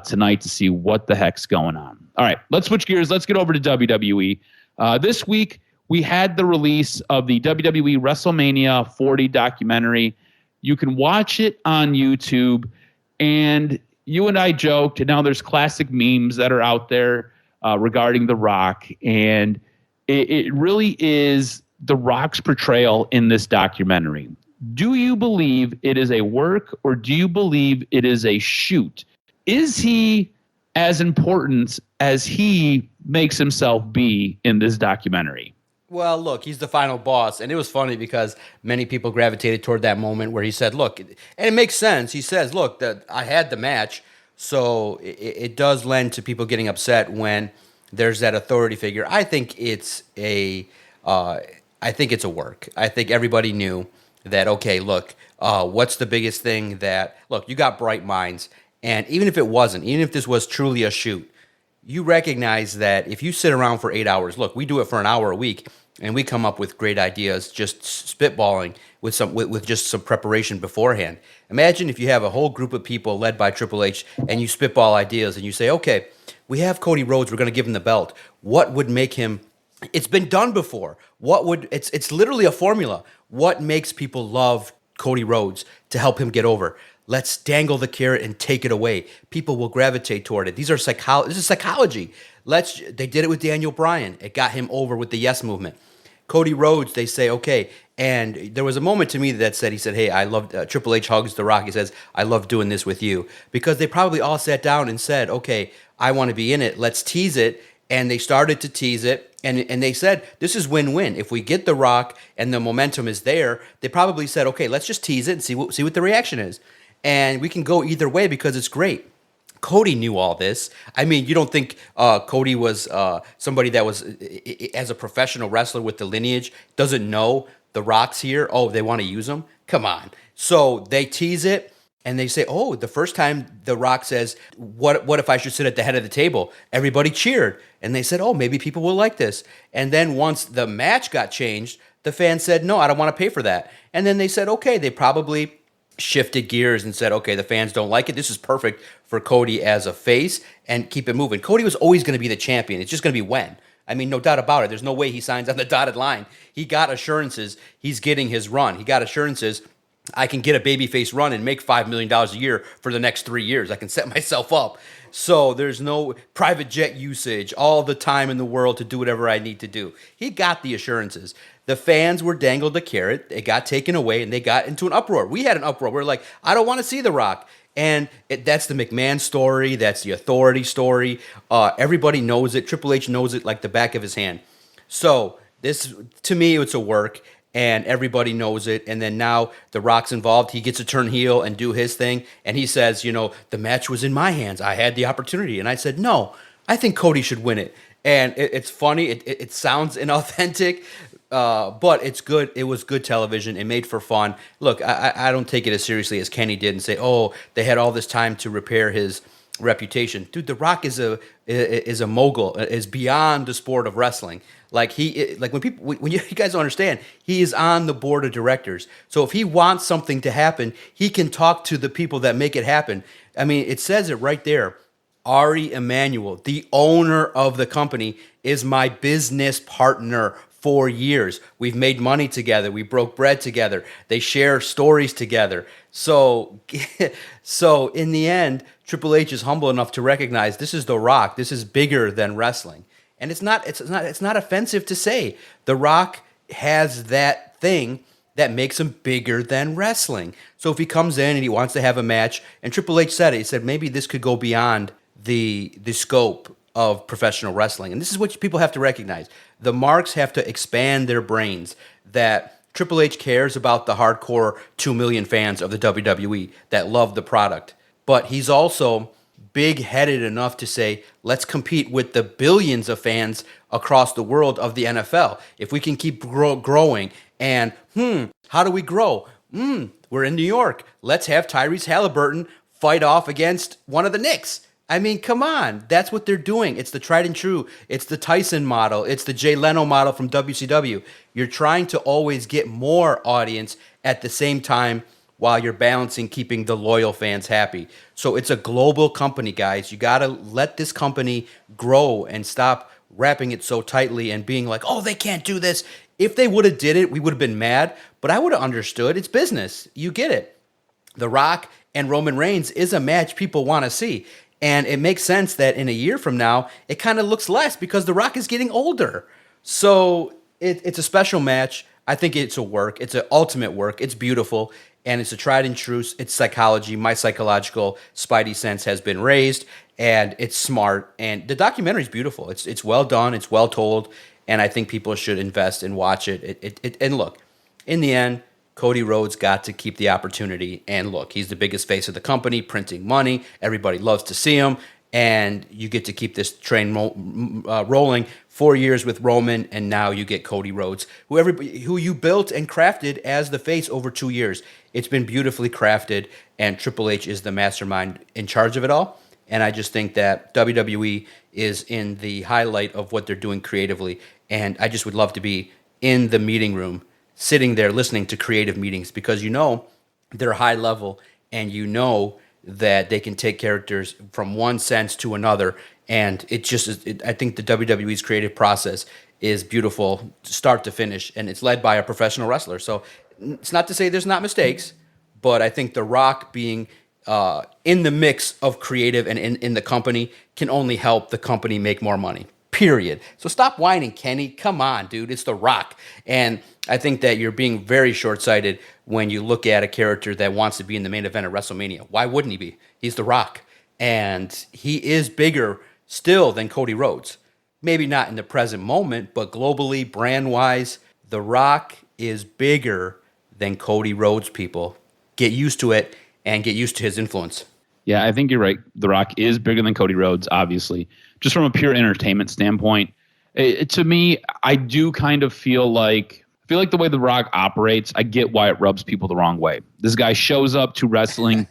tonight to see what the heck's going on. All right, let's switch gears. Let's get over to WWE. This week, we had the release of the WWE WrestleMania 40 documentary. You can watch it on YouTube, and you and I joked, and now there's classic memes that are out there regarding The Rock, and it really is The Rock's portrayal in this documentary. Do you believe it is a work, or do you believe it is a shoot? Is he as important as he makes himself be in this documentary? Well, look, he's the final boss, and it was funny because many people gravitated toward that moment where he said, look, and it makes sense. He says, look, I had the match, so it does lend to people getting upset when there's that authority figure. I think it's a work. I think everybody knew that, okay, look, what's the biggest thing that, look, you got bright minds, and even if it wasn't, even if this was truly a shoot, you recognize that if you sit around for 8 hours, look, we do it for an hour a week, and we come up with great ideas just spitballing with just some preparation beforehand. Imagine if you have a whole group of people led by Triple H, and you spitball ideas, and you say, okay, we have Cody Rhodes, we're going to give him the belt. What would make him... It's been done before. It's literally a formula. What makes people love Cody Rhodes to help him get over. Let's dangle the carrot and take it away. People will gravitate toward it. This is psychology. They did it with Daniel Bryan. It got him over with the yes movement. Cody Rhodes, they say, okay. And there was a moment to me he said, hey, I love, Triple H hugs The Rock. He says, I love doing this with you. Because they probably all sat down and said, okay, I want to be in it. Let's tease it. And they started to tease it. And they said, this is win-win. If we get The Rock and the momentum is there, they probably said, okay, let's just tease it and see what the reaction is. And we can go either way because it's great. Cody knew all this. I mean, you don't think Cody was somebody that was, as a professional wrestler with the lineage, doesn't know The Rock's here? Oh, they want to use him? Come on. So they tease it, and they say, oh, the first time The Rock says, what if I should sit at the head of the table? Everybody cheered. And they said, oh, maybe people will like this. And then once the match got changed, the fans said, no, I don't want to pay for that. And then they said, okay, they probably shifted gears and said, okay, the fans don't like it. This is perfect for Cody as a face, and keep it moving. Cody was always going to be the champion. It's just going to be when. I mean, no doubt about it. There's no way he signs on the dotted line. He got assurances he's getting his run. He got assurances I can get a babyface run and make $5 million a year for the next 3 years. I can set myself up. So there's no private jet usage, all the time in the world to do whatever I need to do. He got the assurances. The fans were dangled the carrot. It got taken away, and they got into an uproar. We had an uproar. We're like, I don't want to see The Rock. And that's the McMahon story. That's the Authority story. Everybody knows it. Triple H knows it like the back of his hand. So this, to me, it's a work, and everybody knows it. And then now The Rock's involved. He gets to turn heel and do his thing. And he says, the match was in my hands. I had the opportunity. And I said, no, I think Cody should win it. And it's funny. It sounds inauthentic. But it's good. It was good television. It made for fun. Look, I don't take it as seriously as Kenny did and say, oh, they had all this time to repair his reputation. Dude, The Rock is a mogul, is beyond the sport of wrestling. Like when you guys don't understand, he is on the board of directors. So if he wants something to happen, he can talk to the people that make it happen. I mean, it says it right there. Ari Emanuel, the owner of the company, is my business partner. 4 years. We've made money together. We broke bread together. They share stories together. So in the end, Triple H is humble enough to recognize this is The Rock. This is bigger than wrestling. And it's not offensive to say The Rock has that thing that makes him bigger than wrestling. So if he comes in and he wants to have a match, and Triple H said it, he said maybe this could go beyond the scope of professional wrestling. And this is what people have to recognize. The marks have to expand their brains that Triple H cares about the hardcore 2 million fans of the WWE that love the product. But he's also big-headed enough to say, let's compete with the billions of fans across the world of the NFL. If we can keep growing, and how do we grow? We're in New York. Let's have Tyrese Halliburton fight off against one of the Knicks. I mean, come on. That's what they're doing. It's the tried and true. It's the Tyson model. It's the Jay Leno model from WCW. You're trying to always get more audience at the same time while you're balancing keeping the loyal fans happy. So it's a global company, guys. You got to let this company grow and stop wrapping it so tightly and being like, oh, they can't do this. If they would have did it, we would have been mad. But I would have understood. It's business. You get it. The Rock and Roman Reigns is a match people want to see. And it makes sense that in a year from now, it kind of looks less because The Rock is getting older. So it's a special match. I think it's a work. It's an ultimate work. It's beautiful. And it's a tried and true. It's psychology. My psychological spidey sense has been raised. And it's smart. And the documentary is beautiful. It's well done. It's well told. And I think people should invest and watch it. And look, in the end, Cody Rhodes got to keep the opportunity. And look, he's the biggest face of the company, printing money. Everybody loves to see him. And you get to keep this train rolling. 4 years with Roman, and now you get Cody Rhodes, who you built and crafted as the face over 2 years. It's been beautifully crafted, and Triple H is the mastermind in charge of it all. And I just think that WWE is in the highlight of what they're doing creatively. And I just would love to be in the meeting room, sitting there listening to creative meetings, because they're high level, and that they can take characters from one sense to another. And I think the WWE's creative process is beautiful start to finish, and it's led by a professional wrestler. So It's not to say there's not mistakes, but I think The Rock being in the mix of creative and in the company can only help the company make more money. Period. So stop whining, Kenny. Come on, dude. It's The Rock. And I think that you're being very short-sighted when you look at a character that wants to be in the main event of WrestleMania. Why wouldn't he be? He's The Rock. And he is bigger still than Cody Rhodes. Maybe not in the present moment, but globally, brand-wise, The Rock is bigger than Cody Rhodes, people. Get used to it and get used to his influence. Yeah, I think you're right. The Rock is bigger than Cody Rhodes, obviously. Just from a pure entertainment standpoint, to me, I do kind of feel like the way The Rock operates, I get why it rubs people the wrong way. This guy shows up to wrestling.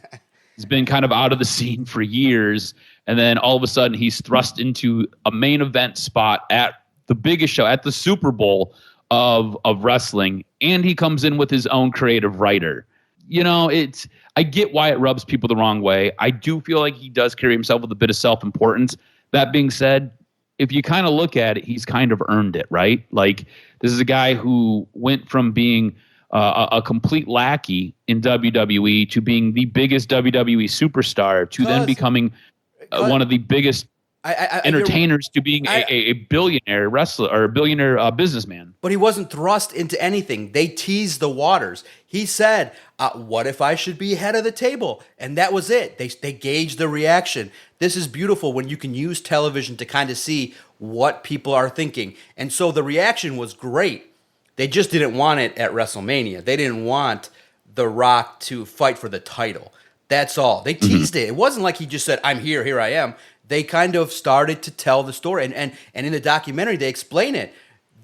He's been kind of out of the scene for years, and then all of a sudden he's thrust into a main event spot at the biggest show, at the Super Bowl of wrestling, and he comes in with his own creative writer. I get why it rubs people the wrong way. I do feel like he does carry himself with a bit of self-importance. That being said, if you kind of look at it, he's kind of earned it, right? Like, this is a guy who went from being a complete lackey in WWE to being the biggest WWE superstar to then becoming one of the biggest entertainers to being a billionaire wrestler or a billionaire businessman. But he wasn't thrust into anything. They teased the waters. He said, what if I should be head of the table? And that was it. They gauged the reaction. This is beautiful when you can use television to kind of see what people are thinking. And so the reaction was great. They just didn't want it at WrestleMania. They didn't want The Rock to fight for the title. That's all. They teased it. It wasn't like he just said, I'm here I am. They kind of started to tell the story. And in the documentary, they explain it.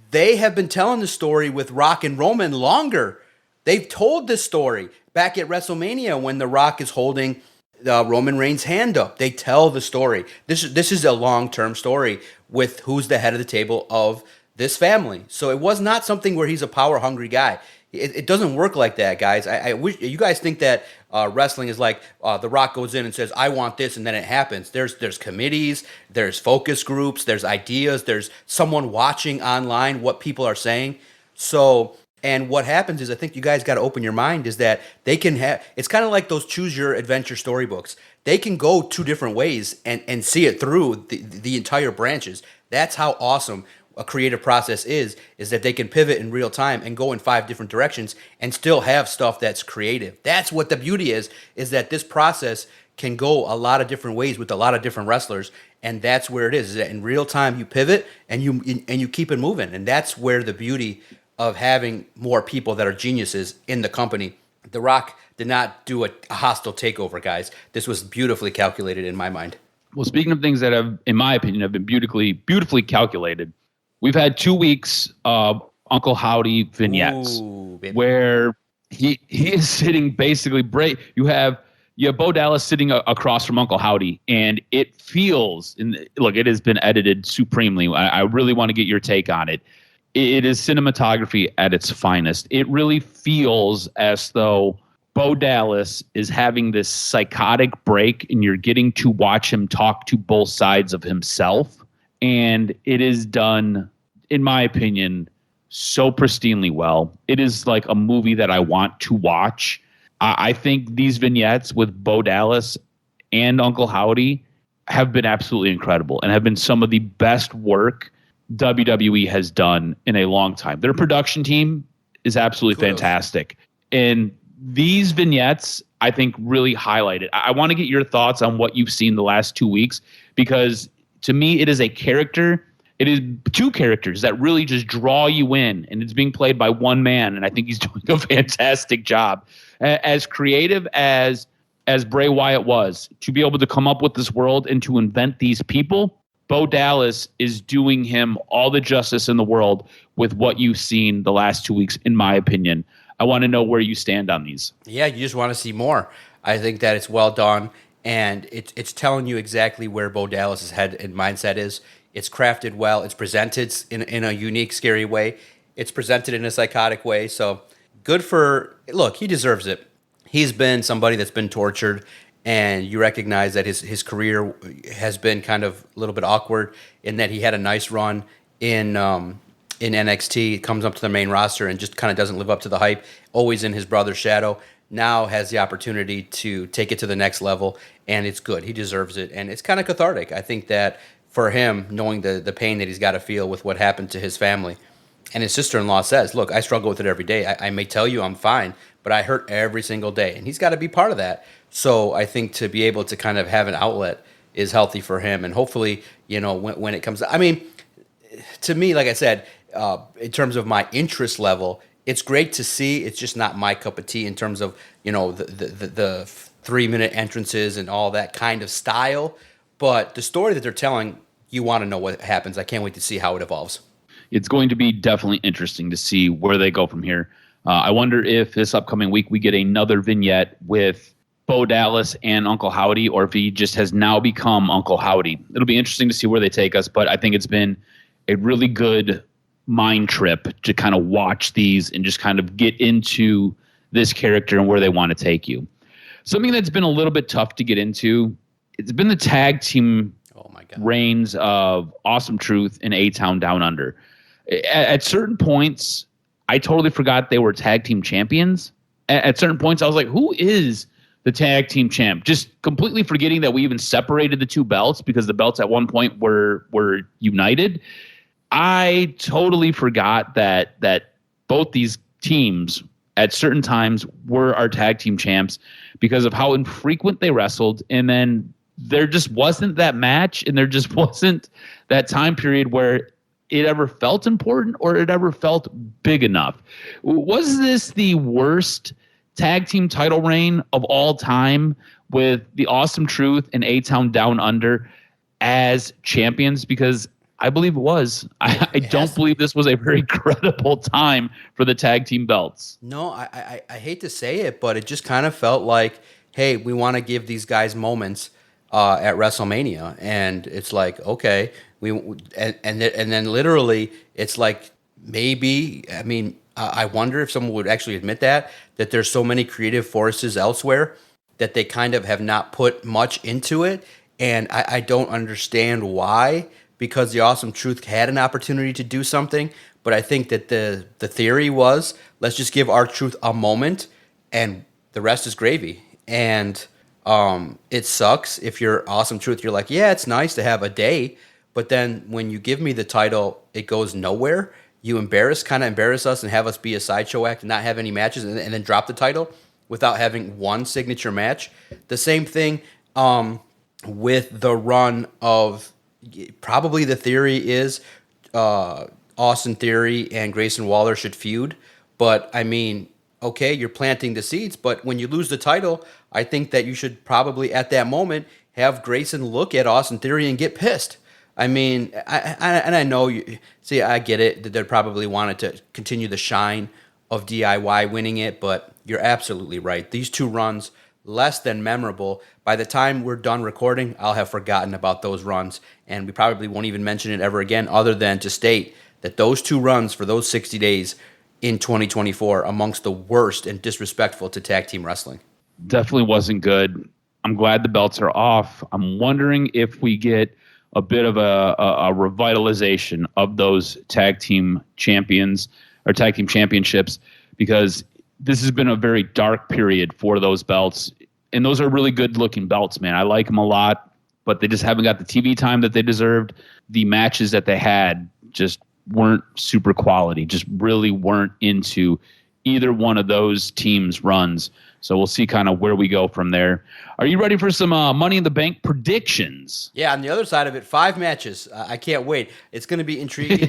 They have been telling the story with Rock and Roman longer. They've told this story back at WrestleMania when The Rock is holding Roman Reigns' hand up. They tell the story. This is a long-term story with who's the head of the table of this family. So it was not something where he's a power-hungry guy. It doesn't work like that, guys. I wish you guys think that wrestling is like The Rock goes in and says, I want this, and then it happens. There's committees, there's focus groups, there's ideas, there's someone watching online what people are saying. So, and what happens is, I think you guys got to open your mind, is that they can have, it's kind of like those choose your adventure storybooks. They can go two different ways and see it through the entire branches. That's how awesome a creative process is that they can pivot in real time and go in 5 different directions and still have stuff that's creative. That's what the beauty is that this process can go a lot of different ways with a lot of different wrestlers, and that's where it is that in real time you pivot and you keep it moving, and that's where the beauty of having more people that are geniuses in the company. The Rock did not do a hostile takeover, guys. This was beautifully calculated in my mind. Well, speaking of things that have, in my opinion, have been beautifully calculated, we've had 2 weeks of Uncle Howdy vignettes. Ooh, where he is sitting basically you have Bo Dallas sitting across from Uncle Howdy, and it feels, and look, it has been edited supremely. I really want to get your take on it. It is cinematography at its finest. It really feels as though Bo Dallas is having this psychotic break, and you're getting to watch him talk to both sides of himself. And it is done, in my opinion, so pristinely well. It is like a movie that I want to watch. I think these vignettes with Bo Dallas and Uncle Howdy have been absolutely incredible and have been some of the best work WWE has done in a long time. Their production team is absolutely fantastic. And these vignettes, I think, really highlight it. I want to get your thoughts on what you've seen the last 2 weeks, because to me, it is a character. It is 2 characters that really just draw you in, and it's being played by one man, and I think he's doing a fantastic job. As creative as Bray Wyatt was, to be able to come up with this world and to invent these people, Bo Dallas is doing him all the justice in the world with what you've seen the last 2 weeks, in my opinion. I want to know where you stand on these. Yeah, you just want to see more. I think that it's well done. And it's telling you exactly where Bo Dallas' head and mindset is. It's crafted well. It's presented in a unique, scary way. It's presented in a psychotic way. So good for, look, he deserves it. He's been somebody that's been tortured, and you recognize that his career has been kind of a little bit awkward in that he had a nice run in in NXT, comes up to the main roster and just kind of doesn't live up to the hype, always in his brother's shadow, now has the opportunity to take it to the next level, and it's good. He deserves it, and it's kind of cathartic. I think that for him, knowing the pain that he's got to feel with what happened to his family, and his sister-in-law says, look, I struggle with it every day. I may tell you I'm fine, but I hurt every single day, and he's got to be part of that. So I think to be able to kind of have an outlet is healthy for him, and hopefully, when it comes, I mean, to me, like I said, in terms of my interest level, it's great to see. It's just not my cup of tea in terms of the 3-minute entrances and all that kind of style. But the story that they're telling, you want to know what happens. I can't wait to see how it evolves. It's going to be definitely interesting to see where they go from here. I wonder if this upcoming week we get another vignette with Bo Dallas and Uncle Howdy, or if he just has now become Uncle Howdy. It'll be interesting to see where they take us, but I think it's been a really good mind trip to kind of watch these and just kind of get into this character and where they want to take you. Something that's been a little bit tough to get into, it's been the tag team reigns of Awesome Truth and A-Town Down Under. At certain points, I totally forgot they were tag team champions. At certain points, I was like, who is the tag team champ? Just completely forgetting that we even separated the two belts because the belts at one point were united. I totally forgot that both these teams at certain times were our tag team champs because of how infrequent they wrestled. And then there just wasn't that match, and there just wasn't that time period where it ever felt important or it ever felt big enough. Was this the worst tag team title reign of all time with the Awesome Truth and A-Town Down Under as champions? Because I believe it was. I don't believe this was a very credible time for the tag team belts. No, I hate to say it, but it just kind of felt like, hey, we want to give these guys moments at WrestleMania, and it's like, okay, and then literally it's like, maybe, I mean, I wonder if someone would actually admit that there's so many creative forces elsewhere that they kind of have not put much into it, and I don't understand why, because the Awesome Truth had an opportunity to do something, but I think that the theory was, let's just give R-Truth a moment, and the rest is gravy. And it sucks if you're Awesome Truth. You're like, yeah, it's nice to have a day, but then when you give me the title, it goes nowhere. You kind of embarrass us and have us be a sideshow act and not have any matches, and then drop the title without having one signature match. The same thing with the run of, probably the theory is Austin Theory and Grayson Waller should feud. But, I mean, okay, you're planting the seeds, but when you lose the title, I think that you should probably, at that moment, have Grayson look at Austin Theory and get pissed. I mean, I know, I get it, that they probably wanted to continue the shine of DIY winning it, but you're absolutely right. These two runs, less than memorable. By the time we're done recording, I'll have forgotten about those runs, and we probably won't even mention it ever again, other than to state that those two runs for those 60 days in 2024 amongst the worst and disrespectful to tag team wrestling. Definitely wasn't good. I'm glad the belts are off. I'm wondering if we get a bit of a revitalization of those tag team champions or tag team championships, because this has been a very dark period for those belts. And those are really good looking belts, man. I like them a lot, but they just haven't got the TV time that they deserved. The matches that they had just weren't super quality, just really weren't into either one of those teams' runs. So we'll see kind of where we go from there. Are you ready for some Money in the Bank predictions? Yeah, on the other side of it, 5 matches. I can't wait. It's going to be intriguing.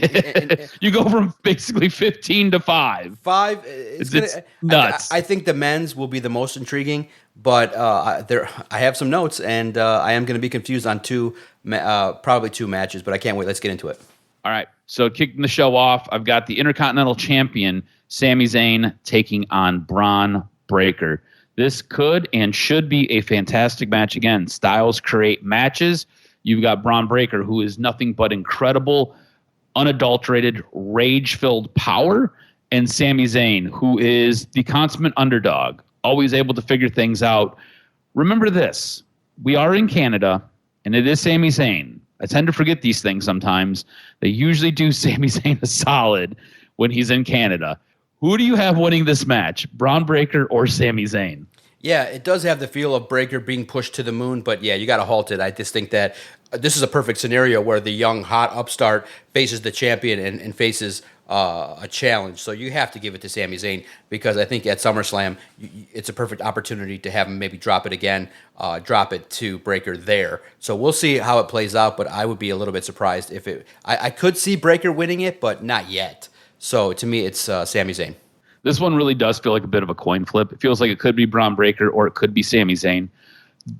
You go from basically 15 to 5. 5. It's nuts. I think the men's will be the most intriguing, but I have some notes, and I am going to be confused on probably 2 matches, but I can't wait. Let's get into it. All right. So kicking the show off, I've got the Intercontinental Champion, Sami Zayn, taking on Braun Breaker. This could and should be a fantastic match. Again, styles create matches. You've got Braun Breaker, who is nothing but incredible, unadulterated, rage-filled power, and Sami Zayn, who is the consummate underdog, always able to figure things out. Remember this, we are in Canada, and it is Sami Zayn I tend to forget these things sometimes. They usually do Sami Zayn a solid when he's in Canada. Who do you have winning this match, Braun Breaker or Sami Zayn? Yeah, it does have the feel of Breaker being pushed to the moon, but yeah, you got to halt it. I just think that this is a perfect scenario where the young, hot upstart faces the champion and faces a challenge. So you have to give it to Sami Zayn because I think at SummerSlam, it's a perfect opportunity to have him maybe drop it again, drop it to Breaker there. So we'll see how it plays out, but I would be a little bit surprised if it. I could see Breaker winning it, but not yet. So to me, it's Sami Zayn. This one really does feel like a bit of a coin flip. It feels like it could be Braun Breaker or it could be Sami Zayn.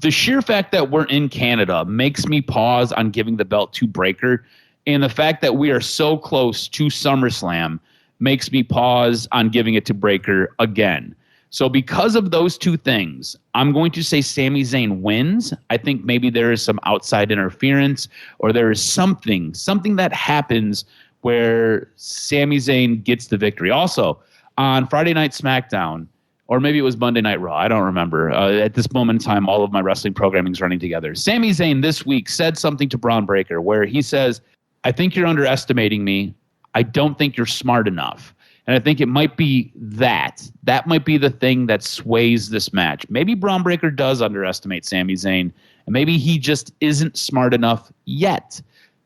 The sheer fact that we're in Canada makes me pause on giving the belt to Breaker. And the fact that we are so close to SummerSlam makes me pause on giving it to Breaker again. So because of those two things, I'm going to say Sami Zayn wins. I think maybe there is some outside interference or there is something that happens where Sami Zayn gets the victory. Also, on Friday Night SmackDown, or maybe it was Monday Night Raw, I don't remember. At this moment in time, all of my wrestling programming is running together. Sami Zayn this week said something to Braun Breaker where he says, I think you're underestimating me. I don't think you're smart enough. And I think it might be that. That might be the thing that sways this match. Maybe Braun Breaker does underestimate Sami Zayn, and maybe he just isn't smart enough yet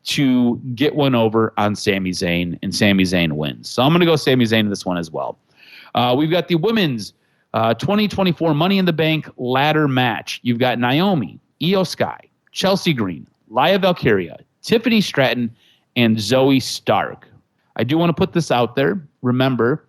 to get one over on Sami Zayn, and Sami Zayn wins. So I'm going to go Sami Zayn in this one as well. We've got the women's 2024 Money in the Bank ladder match. You've got Naomi, Io Sky, Chelsea Green, Lia Valkyria, Tiffany Stratton, and Zoe Stark. I do want to put this out there. Remember,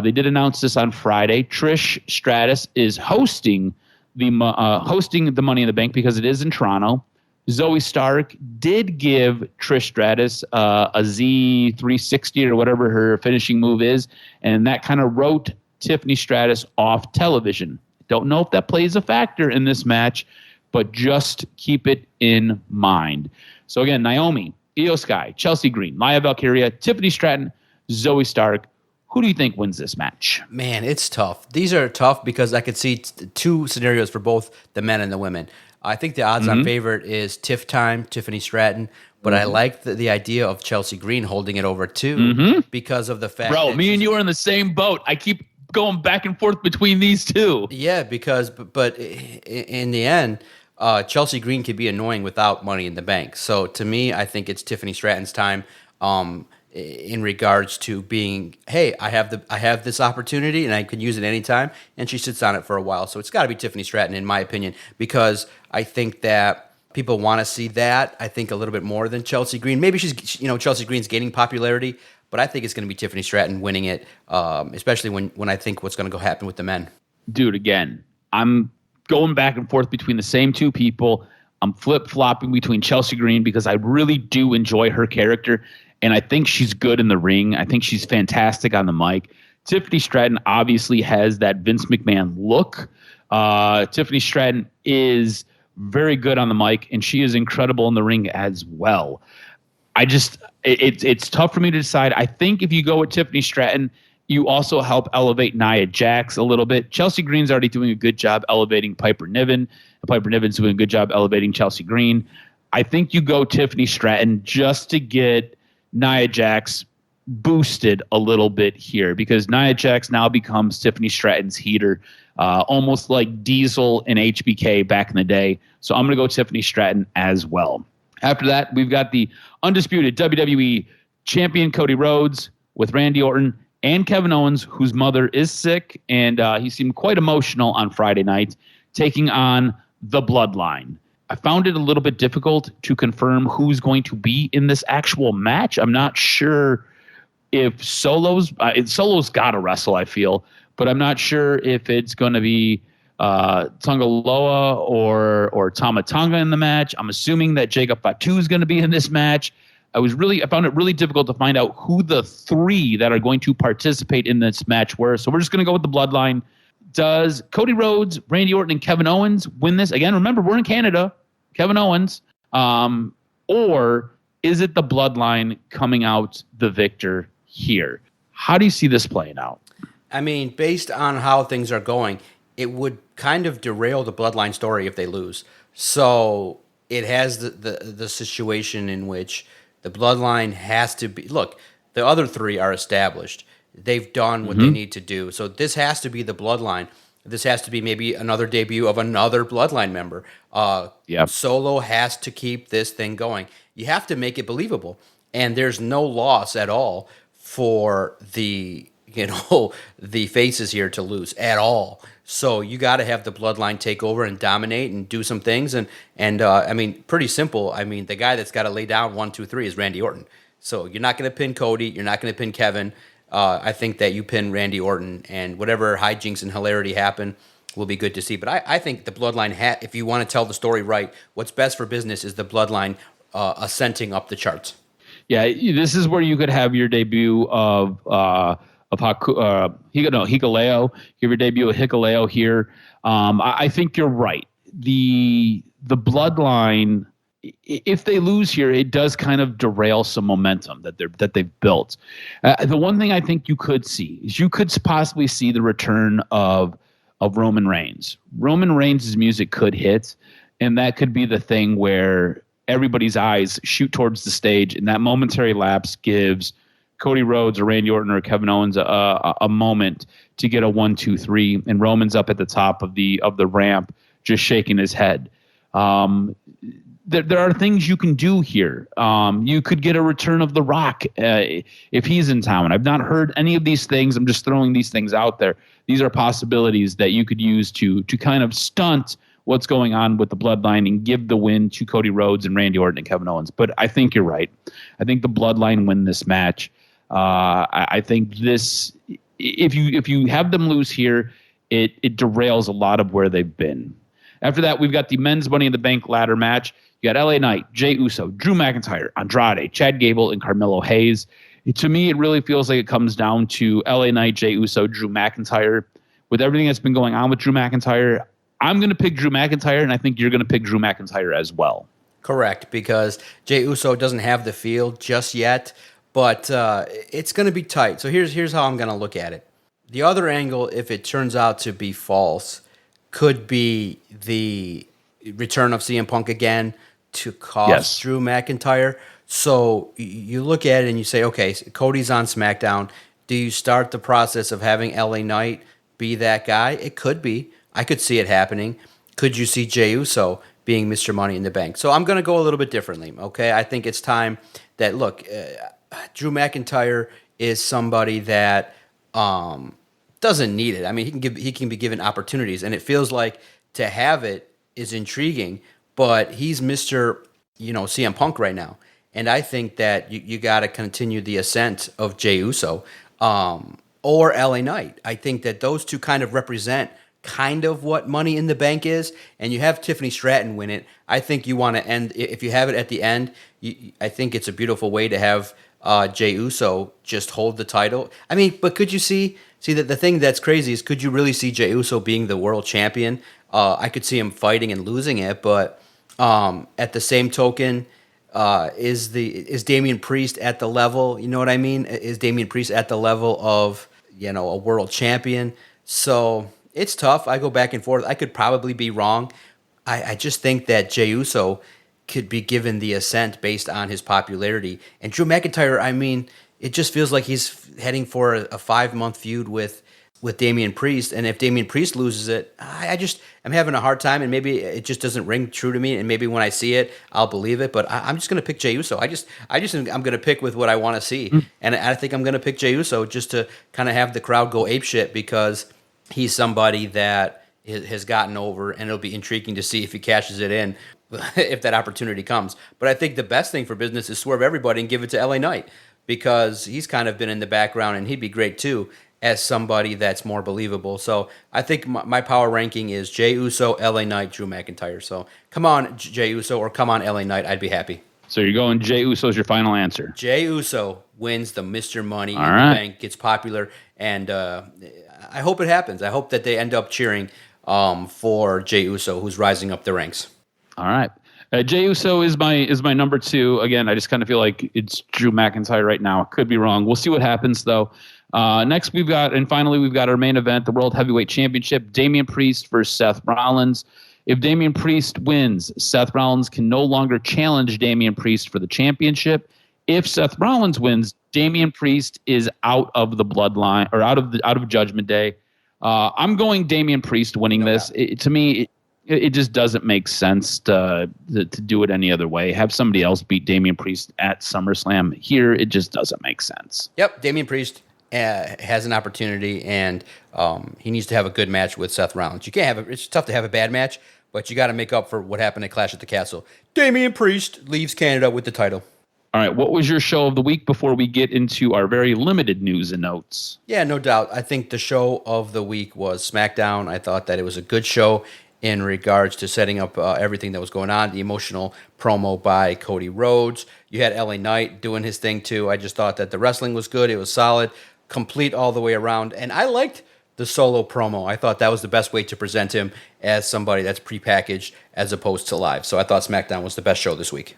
they did announce this on Friday. Trish Stratus is hosting the Money in the Bank because it is in Toronto. Zoe Stark did give Trish Stratus a Z360 or whatever her finishing move is, and that kind of wrote Tiffany Stratus off television. Don't know if that plays a factor in this match, but just keep it in mind. So again, Naomi, Io Sky, Chelsea Green, Lia Valkyria, Tiffany Stratton, Zoe Stark. Who do you think wins this match? Man, it's tough. These are tough because I could see two scenarios for both the men and the women. I think the odds-on favorite is Tiffany Stratton, but I like the idea of Chelsea Green holding it over too because of the fact Bro, me and you are in the same boat. I keep going back and forth between these two. Yeah, but in the end, Chelsea Green could be annoying without Money in the Bank. So to me, I think it's Tiffany Stratton's time in regards to being, hey, I have this opportunity and I can use it anytime, and she sits on it for a while. So it's got to be Tiffany Stratton, in my opinion, because I think that people want to see that. I think a little bit more than Chelsea Green. Maybe Chelsea Green's gaining popularity, but I think it's going to be Tiffany Stratton winning it, especially when I think what's going to go happen with the men. Dude, again, I'm going back and forth between the same two people. I'm flip-flopping between Chelsea Green because I really do enjoy her character, and I think she's good in the ring. I think she's fantastic on the mic. Tiffany Stratton obviously has that Vince McMahon look. Tiffany Stratton is very good on the mic, and she is incredible in the ring as well. It's tough for me to decide. I think if you go with Tiffany Stratton, you also help elevate Nia Jax a little bit. Chelsea Green's already doing a good job elevating Piper Niven. Piper Niven's doing a good job elevating Chelsea Green. I think you go Tiffany Stratton just to get Nia Jax boosted a little bit here, because Nia Jax now becomes Tiffany Stratton's heater, almost like Diesel and HBK back in the day. So I'm going to go Tiffany Stratton as well. After that, we've got the undisputed WWE champion Cody Rhodes with Randy Orton and Kevin Owens, whose mother is sick, and he seemed quite emotional on Friday night, taking on the Bloodline. I found it a little bit difficult to confirm who's going to be in this actual match. I'm not sure if Solo's got to wrestle, I feel, but I'm not sure if it's going to be Tonga Loa or Tama Tonga in the match. I'm assuming that Jacob Fatu is going to be in this match. I found it really difficult to find out who the three that are going to participate in this match were. So we're just going to go with the Bloodline. Does Cody Rhodes, Randy Orton, and Kevin Owens win this? Again, remember, we're in Canada. Kevin Owens. Or is it the Bloodline coming out the victor here? How do you see this playing out? I mean, based on how things are going, it would kind of derail the Bloodline story if they lose. So it has the situation in which the bloodline has to be. Look, the other three are established. They've done what they need to do. So this has to be the bloodline. This has to be maybe another debut of another bloodline member. Solo has to keep this thing going. You have to make it believable. And there's no loss at all for the the faces here to lose at all. So you got to have the bloodline take over and dominate and do some things. And I mean, pretty simple. I mean, the guy that's got to lay down 1, 2, 3 is Randy Orton. So you're not going to pin Cody. You're not going to pin Kevin. I think that you pin Randy Orton, and whatever hijinks and hilarity happen will be good to see. But I think the bloodline, if you want to tell the story right, what's best for business is the bloodline ascending up the charts. Yeah, this is where you could have your debut of Hikuleo. You have your debut of Hikuleo here. I think you're right. The bloodline, if they lose here, it does kind of derail some momentum that they've built. The one thing I think you could see is you could possibly see the return of Roman Reigns. Roman Reigns' music could hit, and that could be the thing where everybody's eyes shoot towards the stage, and that momentary lapse gives Cody Rhodes or Randy Orton or Kevin Owens a moment to get a 1, 2, 3, and Roman's up at the top of the ramp just shaking his head. There are things you can do here. You could get a return of The Rock if he's in town. I've not heard any of these things. I'm just throwing these things out there. These are possibilities that you could use to kind of stunt what's going on with the bloodline and give the win to Cody Rhodes and Randy Orton and Kevin Owens. But I think you're right. I think the bloodline win this match. I think this, if you have them lose here, it derails a lot of where they've been. After that, we've got the men's Money in the Bank ladder match. You got LA Knight, Jey Uso, Drew McIntyre, Andrade, Chad Gable, and Carmelo Hayes. To me, it really feels like it comes down to LA Knight, Jey Uso, Drew McIntyre. With everything that's been going on with Drew McIntyre, I'm going to pick Drew McIntyre, and I think you're going to pick Drew McIntyre as well. Correct, because Jey Uso doesn't have the field just yet, but it's going to be tight. So here's how I'm going to look at it. The other angle, if it turns out to be false, could be the return of CM Punk again to cost Drew McIntyre. So you look at it and you say, okay, Cody's on SmackDown. Do you start the process of having LA Knight be that guy? It could be. I could see it happening. Could you see Jey Uso being Mr. Money in the Bank? So I'm going to go a little bit differently, okay? I think it's time that, look, Drew McIntyre is somebody that doesn't need it. I mean, he can be given opportunities, and it feels like to have it is intriguing, but he's Mr. CM Punk right now. And I think that you got to continue the ascent of Jey Uso or LA Knight. I think that those two kind of represent kind of what Money in the Bank is, and you have Tiffany Stratton win it. I think you want to end, if you have it at the end, I think it's a beautiful way to have Jey Uso just hold the title. I mean, but could you see that the thing that's crazy is, could you really see Jey Uso being the world champion? I could see him fighting and losing it, but at the same token, is Damian Priest at the level, you know what I mean? Is Damian Priest at the level of, a world champion? So it's tough. I go back and forth. I could probably be wrong. I just think that Jey Uso could be given the ascent based on his popularity. And Drew McIntyre, I mean, it just feels like he's heading for a 5-month feud with Damian Priest. And if Damian Priest loses it, I'm having a hard time, and maybe it just doesn't ring true to me. And maybe when I see it, I'll believe it. But I'm just going to pick Jey Uso. I'm going to pick with what I want to see. And I think I'm going to pick Jey Uso just to kind of have the crowd go apeshit, because he's somebody that has gotten over, and it'll be intriguing to see if he cashes it in, if that opportunity comes. But I think the best thing for business is swerve everybody and give it to LA Knight, because he's kind of been in the background, and he'd be great too as somebody that's more believable. So I think my power ranking is Jey Uso, LA Knight, Drew McIntyre. So come on, Jey Uso, or come on, LA Knight. I'd be happy. So you're going Jey Uso as your final answer. Jey Uso wins the Mr. Money in the Bank, gets popular, and I hope it happens. I hope that they end up cheering for Jey Uso, who's rising up the ranks. All right. Jey Uso is my number 2. Again, I just kind of feel like it's Drew McIntyre right now. Could be wrong. We'll see what happens, though. Next, finally we've got our main event, the World Heavyweight Championship. Damian Priest versus Seth Rollins. If Damian Priest wins, Seth Rollins can no longer challenge Damian Priest for the championship. If Seth Rollins wins, Damian Priest is out of the bloodline or out of Judgment Day. I'm going Damian Priest winning this. To me, it just doesn't make sense to do it any other way. Have somebody else beat Damian Priest at SummerSlam. Here, it just doesn't make sense. Yep, Damian Priest has an opportunity, and he needs to have a good match with Seth Rollins. You can't have it's tough to have a bad match, but you got to make up for what happened at Clash at the Castle. Damian Priest leaves Canada with the title. All right, what was your show of the week before we get into our very limited news and notes? Yeah, no doubt. I think the show of the week was SmackDown. I thought that it was a good show in regards to setting up everything that was going on, the emotional promo by Cody Rhodes. You had LA Knight doing his thing too. I just thought that the wrestling was good. It was solid, complete all the way around. And I liked the solo promo. I thought that was the best way to present him as somebody that's prepackaged as opposed to live. So I thought SmackDown was the best show this week.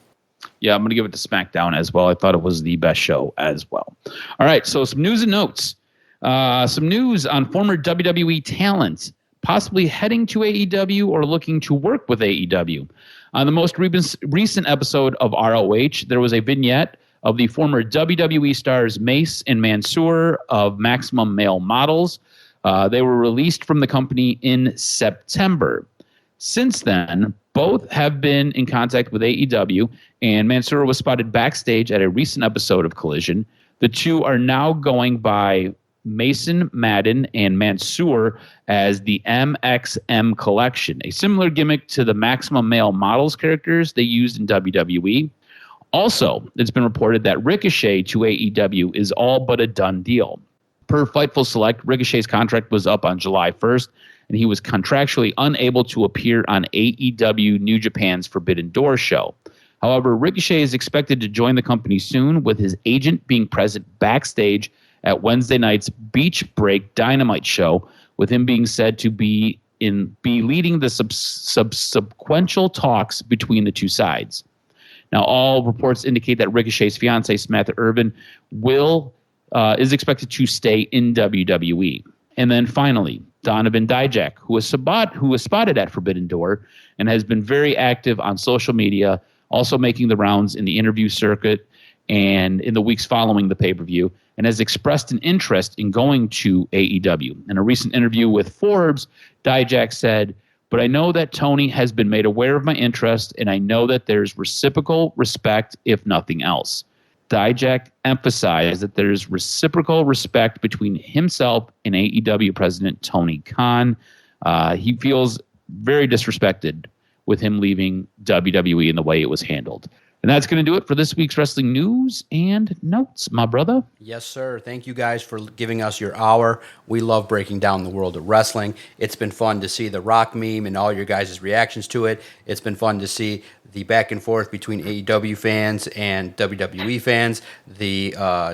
Yeah, I'm going to give it to SmackDown as well. I thought it was the best show as well. All right, so some news and notes. Some news on former WWE talent possibly heading to AEW or looking to work with AEW. On the most recent episode of ROH, there was a vignette of the former WWE stars Mace and Mansoor of Maximum Male Models. They were released from the company in September. Since then, both have been in contact with AEW, and Mansoor was spotted backstage at a recent episode of Collision. The two are now going by Mason Madden and Mansoor as the MXM Collection, a similar gimmick to the Maximum Male Models characters they used in WWE. Also, it's been reported that Ricochet to AEW is all but a done deal. Per Fightful Select, Ricochet's contract was up on July 1st, and he was contractually unable to appear on AEW New Japan's Forbidden Door show. However, Ricochet is expected to join the company soon, with his agent being present backstage at Wednesday night's Beach Break Dynamite show, with him being said to be leading the subsequential talks between the two sides. Now, all reports indicate that Ricochet's fiancée, Samantha Irvin, is expected to stay in WWE. And then finally, Donovan Dijak, who was spotted at Forbidden Door and has been very active on social media, also making the rounds in the interview circuit and in the weeks following the pay-per-view, and has expressed an interest in going to AEW. In a recent interview with Forbes, Dijak said, "But I know that Tony has been made aware of my interest, and I know that there's reciprocal respect, if nothing else." Dijak emphasized that there's reciprocal respect between himself and AEW President Tony Khan. He feels very disrespected with him leaving WWE in the way it was handled. And that's going to do it for this week's wrestling news and notes, my brother. Yes, sir. Thank you guys for giving us your hour. We love breaking down the world of wrestling. It's been fun to see the Rock meme and all your guys' reactions to it. It's been fun to see the back and forth between AEW fans and WWE fans. The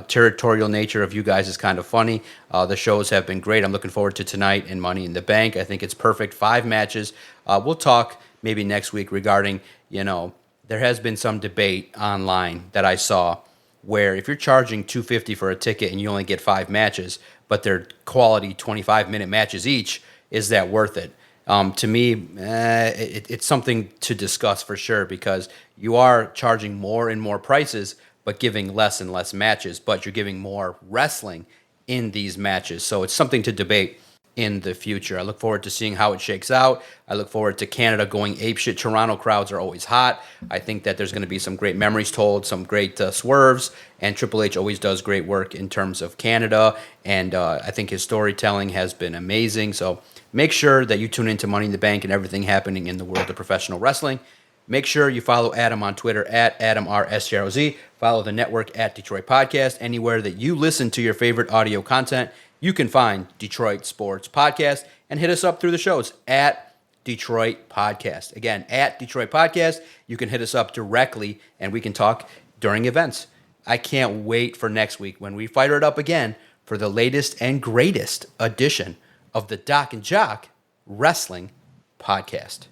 territorial nature of you guys is kind of funny. The shows have been great. I'm looking forward to tonight and Money in the Bank. I think it's perfect. 5 matches. We'll talk maybe next week regarding, there has been some debate online that I saw where if you're charging $250 for a ticket and you only get 5 matches, but they're quality 25-minute matches each, is that worth it? To me, it's something to discuss for sure, because you are charging more and more prices, but giving less and less matches, but you're giving more wrestling in these matches. So it's something to debate in the future. I look forward to seeing how it shakes out. I look forward to Canada going apeshit. Toronto crowds are always hot. I think that there's going to be some great memories told, some great swerves, and Triple H always does great work in terms of Canada, and I think his storytelling has been amazing. So make sure that you tune into Money in the Bank and everything happening in the world of professional wrestling. Make sure you follow Adam on Twitter at AdamRSCROZ. Follow the network at Detroit Podcast. Anywhere that you listen to your favorite audio content, you can find Detroit Sports Podcast, and hit us up through the shows at Detroit Podcast. Again, at Detroit Podcast, you can hit us up directly, and we can talk during events. I can't wait for next week when we fire it up again for the latest and greatest edition of the Doc and Jock Wrestling Podcast.